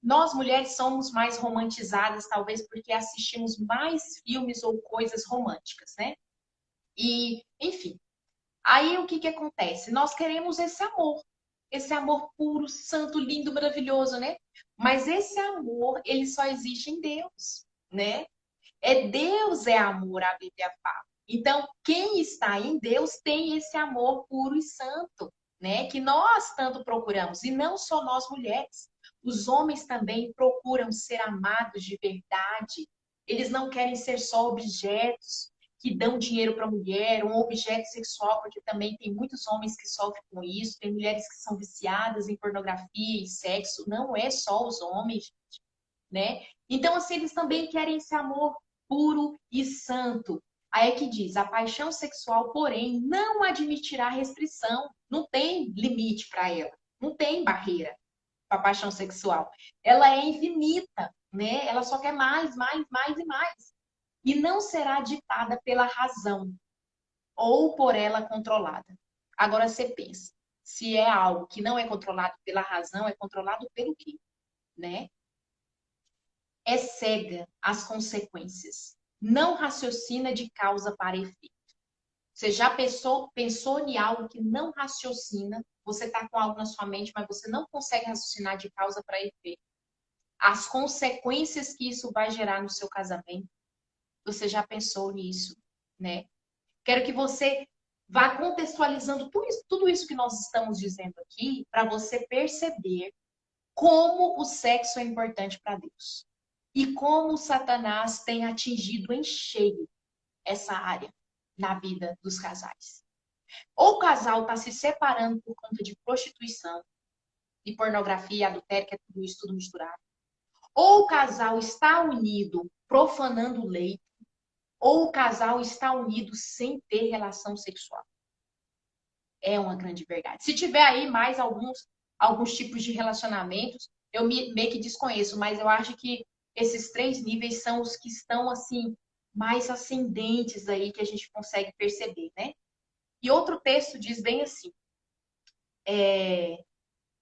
nós mulheres somos mais romantizadas, talvez porque assistimos mais filmes ou coisas românticas, né? E, enfim, aí o que que acontece? Nós queremos esse amor puro, santo, lindo, maravilhoso, né? Mas esse amor, ele só existe em Deus, né? Deus é amor, a Bíblia fala. Então, quem está em Deus tem esse amor puro e santo, né? Que nós tanto procuramos, e não só nós mulheres. Os homens também procuram ser amados de verdade. Eles não querem ser só objetos que dão dinheiro para a mulher, um objeto sexual, porque também tem muitos homens que sofrem com isso, tem mulheres que são viciadas em pornografia e sexo, não é só os homens, né? Então, assim, eles também querem esse amor puro e santo. Aí é que diz, a paixão sexual, porém, não admitirá restrição. Não tem limite para ela. Não tem barreira para a paixão sexual. Ela é infinita, né? Ela só quer mais, mais, mais e mais. E não será ditada pela razão ou por ela controlada. Agora você pensa, se é algo que não é controlado pela razão, é controlado pelo quê? Né? É cega às consequências. Não raciocina de causa para efeito. Você já pensou em algo que não raciocina? Você está com algo na sua mente, mas você não consegue raciocinar de causa para efeito. As consequências que isso vai gerar no seu casamento, você já pensou nisso, né? Quero que você vá contextualizando tudo isso que nós estamos dizendo aqui, para você perceber como o sexo é importante para Deus. E como Satanás tem atingido em cheio essa área na vida dos casais. Ou o casal está se separando por conta de prostituição, de pornografia, adultério, que é tudo isso, tudo misturado. Ou o casal está unido profanando o leito, ou o casal está unido sem ter relação sexual. É uma grande verdade. Se tiver aí mais alguns tipos de relacionamentos, eu meio que desconheço, mas eu acho que esses 3 níveis são os que estão assim mais ascendentes aí que a gente consegue perceber, né? E outro texto diz bem assim: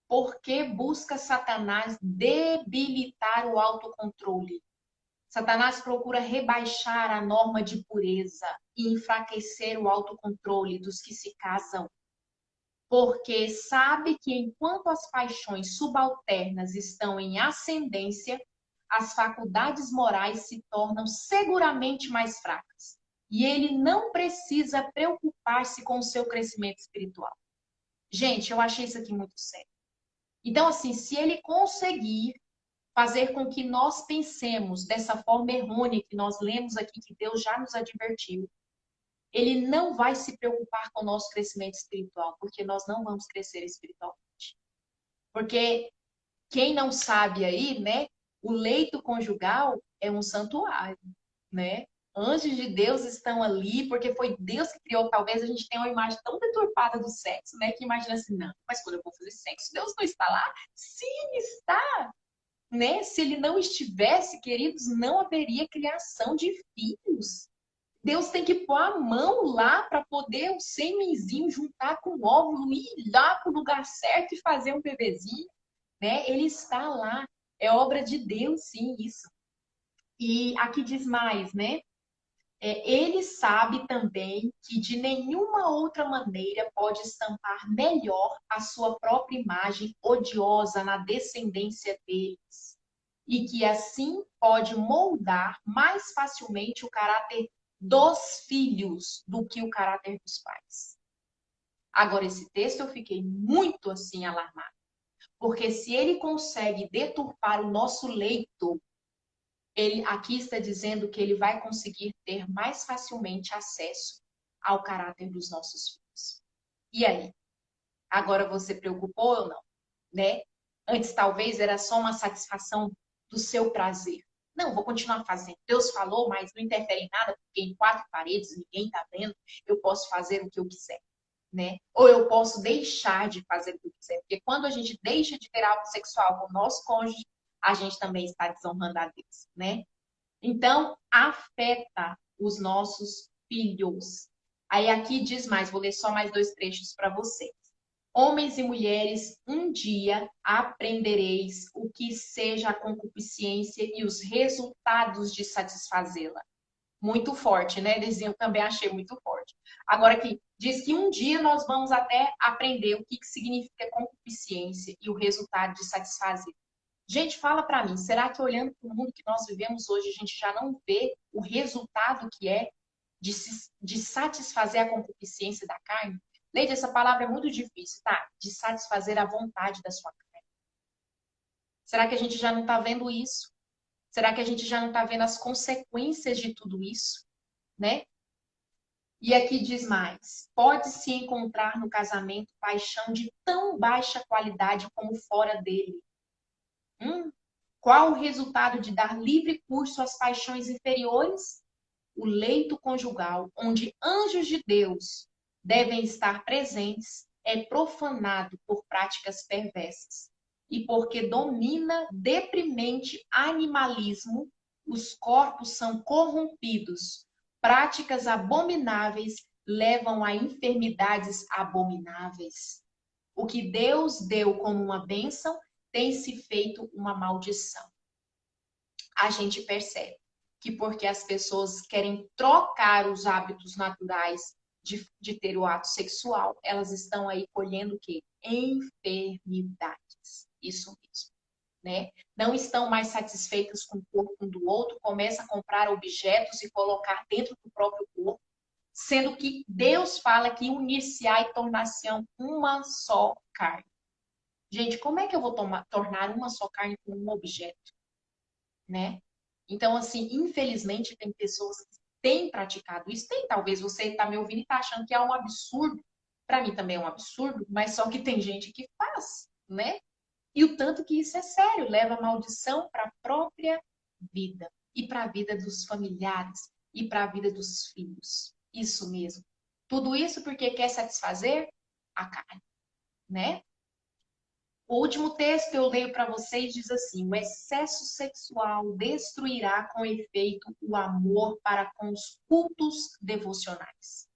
porque busca Satanás debilitar o autocontrole. Satanás procura rebaixar a norma de pureza e enfraquecer o autocontrole dos que se casam, porque sabe que enquanto as paixões subalternas estão em ascendência, as faculdades morais se tornam seguramente mais fracas. E ele não precisa preocupar-se com o seu crescimento espiritual. Gente, eu achei isso aqui muito sério. Então, assim, se ele conseguir fazer com que nós pensemos dessa forma errônea que nós lemos aqui, que Deus já nos advertiu, ele não vai se preocupar com o nosso crescimento espiritual, porque nós não vamos crescer espiritualmente. Porque quem não sabe aí, né, o leito conjugal é um santuário, né? Anjos de Deus estão ali, porque foi Deus que criou. Talvez a gente tenha uma imagem tão deturpada do sexo, né? Que imagina assim, não, mas quando eu vou fazer sexo, Deus não está lá? Sim, está, né? Se ele não estivesse, queridos, não haveria criação de filhos. Deus tem que pôr a mão lá para poder o sêmenzinho juntar com o óvulo e ir lá para o lugar certo e fazer um bebezinho, né? Ele está lá. É obra de Deus, sim, isso. E aqui diz mais, né? Ele sabe também que de nenhuma outra maneira pode estampar melhor a sua própria imagem odiosa na descendência deles, e que assim pode moldar mais facilmente o caráter dos filhos do que o caráter dos pais. Agora, esse texto eu fiquei muito assim alarmada, porque se ele consegue deturpar o nosso leito, ele aqui está dizendo que ele vai conseguir ter mais facilmente acesso ao caráter dos nossos filhos. E aí? Agora você preocupou ou não? Né? Antes talvez era só uma satisfação do seu prazer. Não, vou continuar fazendo. Deus falou, mas não interfere em nada, porque em quatro paredes ninguém está vendo. Eu posso fazer o que eu quiser, né? Ou eu posso deixar de fazer o que eu quiser. Porque quando a gente deixa de ter algo sexual com o nosso cônjuge, a gente também está desonrando a Deus, né? Então, afeta os nossos filhos. Aí aqui diz mais, vou ler só mais dois trechos para vocês. Homens e mulheres, um dia aprendereis o que seja a concupiscência e os resultados de satisfazê-la. Muito forte, né? Eu também achei muito forte. Agora aqui, diz que um dia nós vamos até aprender o que significa concupiscência e o resultado de satisfazer. Gente, fala para mim, será que olhando para o mundo que nós vivemos hoje, a gente já não vê o resultado que é de satisfazer a concupiscência da carne? Leide, essa palavra é muito difícil, tá? De satisfazer a vontade da sua carne. Será que a gente já não está vendo isso? Será que a gente já não está vendo as consequências de tudo isso, né? E aqui diz mais: pode-se encontrar no casamento paixão de tão baixa qualidade como fora dele. Qual o resultado de dar livre curso às paixões inferiores? O leito conjugal, onde anjos de Deus devem estar presentes, é profanado por práticas perversas. E porque domina deprimente animalismo, os corpos são corrompidos. Práticas abomináveis levam a enfermidades abomináveis. O que Deus deu como uma bênção tem se feito uma maldição. A gente percebe que porque as pessoas querem trocar os hábitos naturais de ter o ato sexual, elas estão aí colhendo o quê? Enfermidades. Isso mesmo, né? Não estão mais satisfeitas com o corpo um do outro, começam a comprar objetos e colocar dentro do próprio corpo, sendo que Deus fala que unir-se-á e tornar-se uma só carne. Gente, como é que eu vou tornar uma só carne com um objeto, né? Então, assim, infelizmente, tem pessoas que têm praticado isso. Tem, talvez você está me ouvindo e está achando que é um absurdo. Para mim também é um absurdo, mas só que tem gente que faz, né? E o tanto que isso é sério, leva maldição para a própria vida e para a vida dos familiares e para a vida dos filhos. Isso mesmo. Tudo isso porque quer satisfazer a carne, né? O último texto que eu leio para vocês diz assim: o excesso sexual destruirá com efeito o amor para com os cultos devocionais.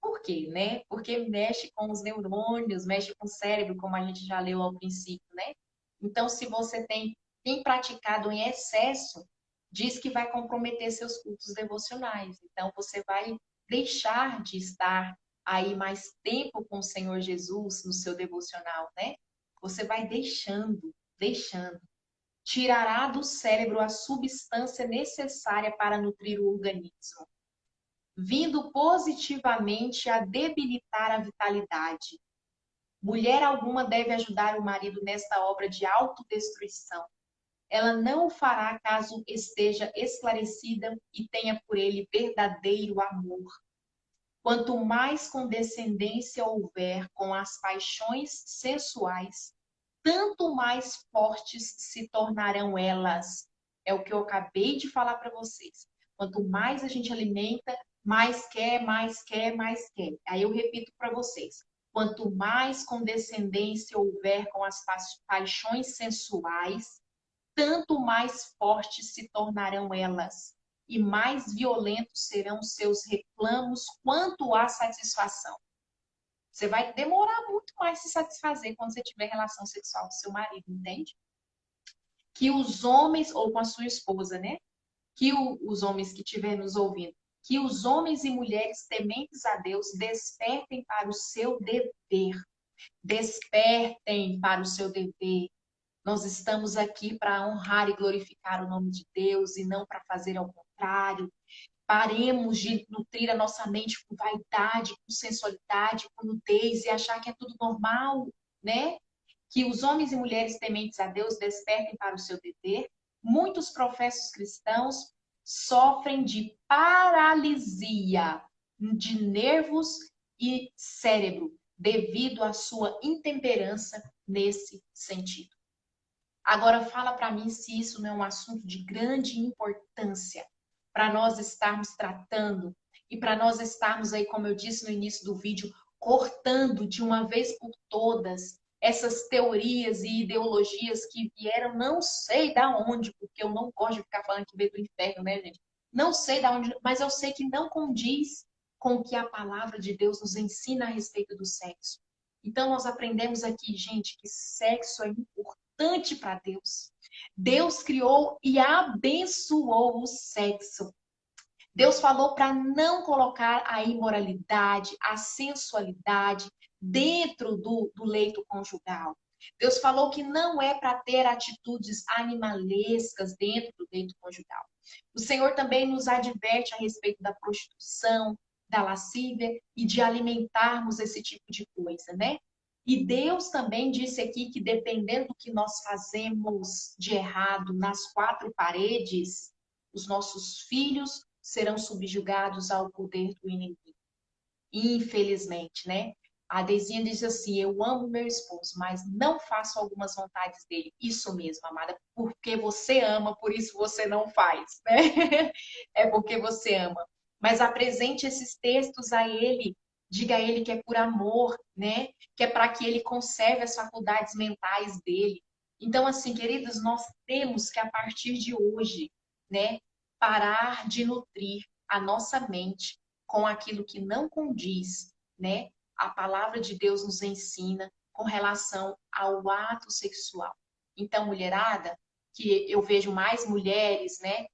Por quê, né? Porque mexe com os neurônios, mexe com o cérebro, como a gente já leu ao princípio, né? Então, se você tem praticado em excesso, diz que vai comprometer seus cultos devocionais. Então, você vai deixar de estar aí mais tempo com o Senhor Jesus no seu devocional, né? Você vai deixando. Tirará do cérebro a substância necessária para nutrir o organismo, vindo positivamente a debilitar a vitalidade. Mulher alguma deve ajudar o marido nesta obra de autodestruição. Ela não o fará caso esteja esclarecida e tenha por ele verdadeiro amor. Quanto mais condescendência houver com as paixões sensuais, tanto mais fortes se tornarão elas. É o que eu acabei de falar para vocês. Quanto mais a gente alimenta, mais quer, mais quer, mais quer. Aí eu repito para vocês. Quanto mais condescendência houver com as paixões sensuais, tanto mais fortes se tornarão elas. e mais violentos serão os seus reclamos quanto à satisfação. Você vai demorar muito mais se satisfazer quando você tiver relação sexual com seu marido, entende? Que os homens, ou com a sua esposa, né? Que os homens que estiverem nos ouvindo, que os homens e mulheres tementes a Deus despertem para o seu dever. Despertem para o seu dever. Nós estamos aqui para honrar e glorificar o nome de Deus e não para fazer ao contrário. Paremos de nutrir a nossa mente com vaidade, com sensualidade, com nudez e achar que é tudo normal, né? Que os homens e mulheres tementes a Deus despertem para o seu dever. Muitos professos cristãos sofrem de paralisia de nervos e cérebro devido à sua intemperança nesse sentido. Agora fala para mim se isso não é um assunto de grande importância para nós estarmos tratando e para nós estarmos aí, como eu disse no início do vídeo, cortando de uma vez por todas essas teorias e ideologias que vieram não sei da onde, porque eu não gosto de ficar falando que veio do inferno, né, gente? Não sei da onde, mas eu sei que não condiz com o que a palavra de Deus nos ensina a respeito do sexo. Então nós aprendemos aqui, gente, que sexo é importante para Deus. Deus criou e abençoou o sexo. Deus falou para não colocar a imoralidade, a sensualidade dentro do leito conjugal. Deus falou que não é para ter atitudes animalescas dentro do leito conjugal. O Senhor também nos adverte a respeito da prostituição, da lascívia e de alimentarmos esse tipo de coisa, né? E Deus também disse aqui que dependendo do que nós fazemos de errado nas quatro paredes, os nossos filhos serão subjugados ao poder do inimigo. Infelizmente, né? A Dezinha diz assim, eu amo meu esposo, mas não faço algumas vontades dele. Isso mesmo, amada, porque você ama, por isso você não faz, né? É porque você ama. Mas apresente esses textos a ele, diga a ele que é por amor, né? Que é para que ele conserve as faculdades mentais dele. Então, assim, queridos, nós temos que, a partir de hoje, né, parar de nutrir a nossa mente com aquilo que não condiz, né? A palavra de Deus nos ensina com relação ao ato sexual. Então, mulherada, que eu vejo mais mulheres, né,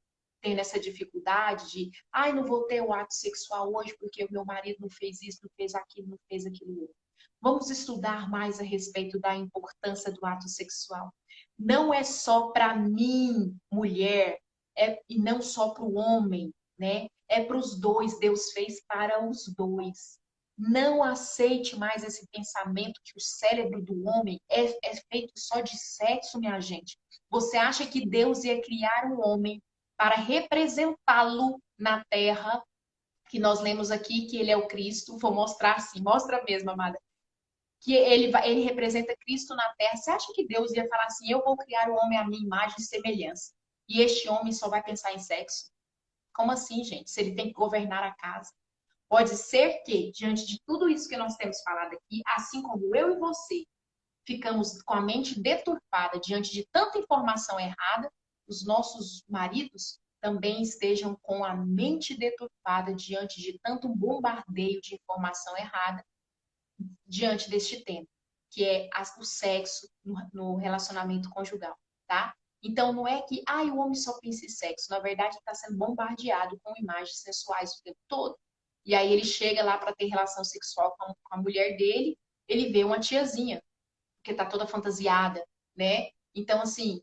tendo essa dificuldade de, ai, não vou ter o ato sexual hoje porque o meu marido não fez isso, não fez aquilo, não fez aquilo outro. Vamos estudar mais a respeito da importância do ato sexual. Não é só para mim, mulher, e não só para o homem, né? É para os dois, Deus fez para os dois. Não aceite mais esse pensamento que o cérebro do homem é feito só de sexo, minha gente. Você acha que Deus ia criar um homem para representá-lo na terra, que nós lemos aqui que ele é o Cristo? Vou mostrar assim, mostra mesmo, amada. Que ele representa Cristo na terra. Você acha que Deus ia falar assim, eu vou criar o homem à minha imagem e semelhança? E este homem só vai pensar em sexo? Como assim, gente? Se ele tem que governar a casa. Pode ser que, diante de tudo isso que nós temos falado aqui, assim como eu e você, ficamos com a mente deturpada diante de tanta informação errada, os nossos maridos também estejam com a mente deturpada diante de tanto bombardeio de informação errada diante deste tema, que é o sexo no relacionamento conjugal, tá? Então, não é que o homem só pensa em sexo. Na verdade, está sendo bombardeado com imagens sensuais o tempo todo. E aí ele chega lá para ter relação sexual com a mulher dele, ele vê uma tiazinha, porque tá toda fantasiada, né? Então, assim,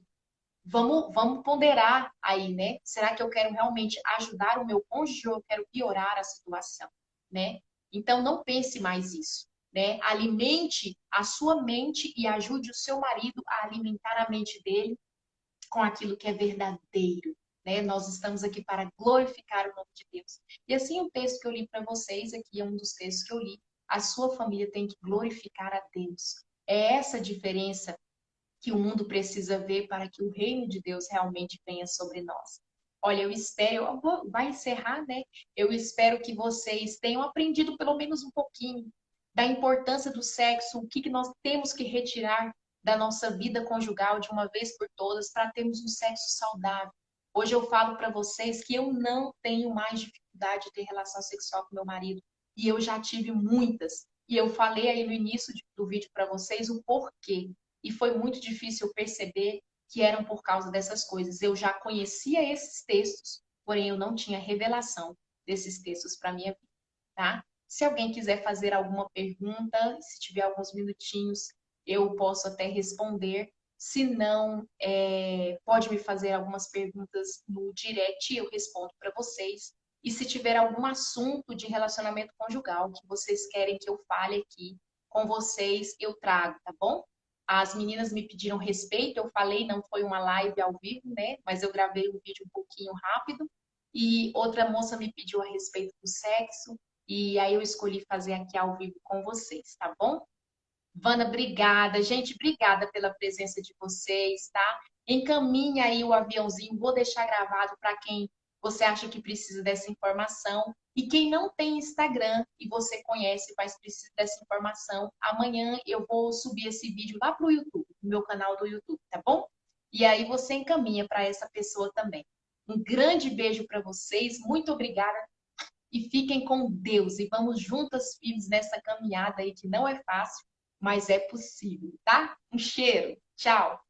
vamos ponderar aí, né? Será que eu quero realmente ajudar o meu cônjuge ou eu quero piorar a situação, né? Então, não pense mais isso, né? Alimente a sua mente e ajude o seu marido a alimentar a mente dele com aquilo que é verdadeiro, né? Nós estamos aqui para glorificar o nome de Deus. E assim, o texto que eu li para vocês aqui é um dos textos que eu li. A sua família tem que glorificar a Deus. É essa a diferença que o mundo precisa ver para que o reino de Deus realmente venha sobre nós. Olha, eu espero, vai encerrar, né? Eu espero que vocês tenham aprendido pelo menos um pouquinho da importância do sexo, o que nós temos que retirar da nossa vida conjugal de uma vez por todas para termos um sexo saudável, Hoje eu falo para vocês que eu não tenho mais dificuldade de ter relação sexual com meu marido. E eu já tive muitas. E eu falei aí no início do vídeo para vocês o porquê. E foi muito difícil eu perceber que eram por causa dessas coisas. Eu já conhecia esses textos, porém eu não tinha revelação desses textos para minha vida, tá? Se alguém quiser fazer alguma pergunta, se tiver alguns minutinhos, eu posso até responder. Se não, pode me fazer algumas perguntas no direct e eu respondo para vocês. E se tiver algum assunto de relacionamento conjugal que vocês querem que eu fale aqui com vocês, eu trago, tá bom? As meninas me pediram respeito, eu falei, não foi uma live ao vivo, né? Mas eu gravei um vídeo um pouquinho rápido. E outra moça me pediu a respeito do sexo, e aí eu escolhi fazer aqui ao vivo com vocês, tá bom? Vana, obrigada. Gente, obrigada pela presença de vocês, tá? Encaminha aí o aviãozinho, vou deixar gravado para quem você acha que precisa dessa informação. E quem não tem Instagram e você conhece, mas precisa dessa informação, amanhã eu vou subir esse vídeo lá pro YouTube, no meu canal do YouTube, tá bom? E aí você encaminha para essa pessoa também. Um grande beijo para vocês, muito obrigada e fiquem com Deus. E vamos juntas, firmes, nessa caminhada aí que não é fácil, mas é possível, tá? Um cheiro. Tchau.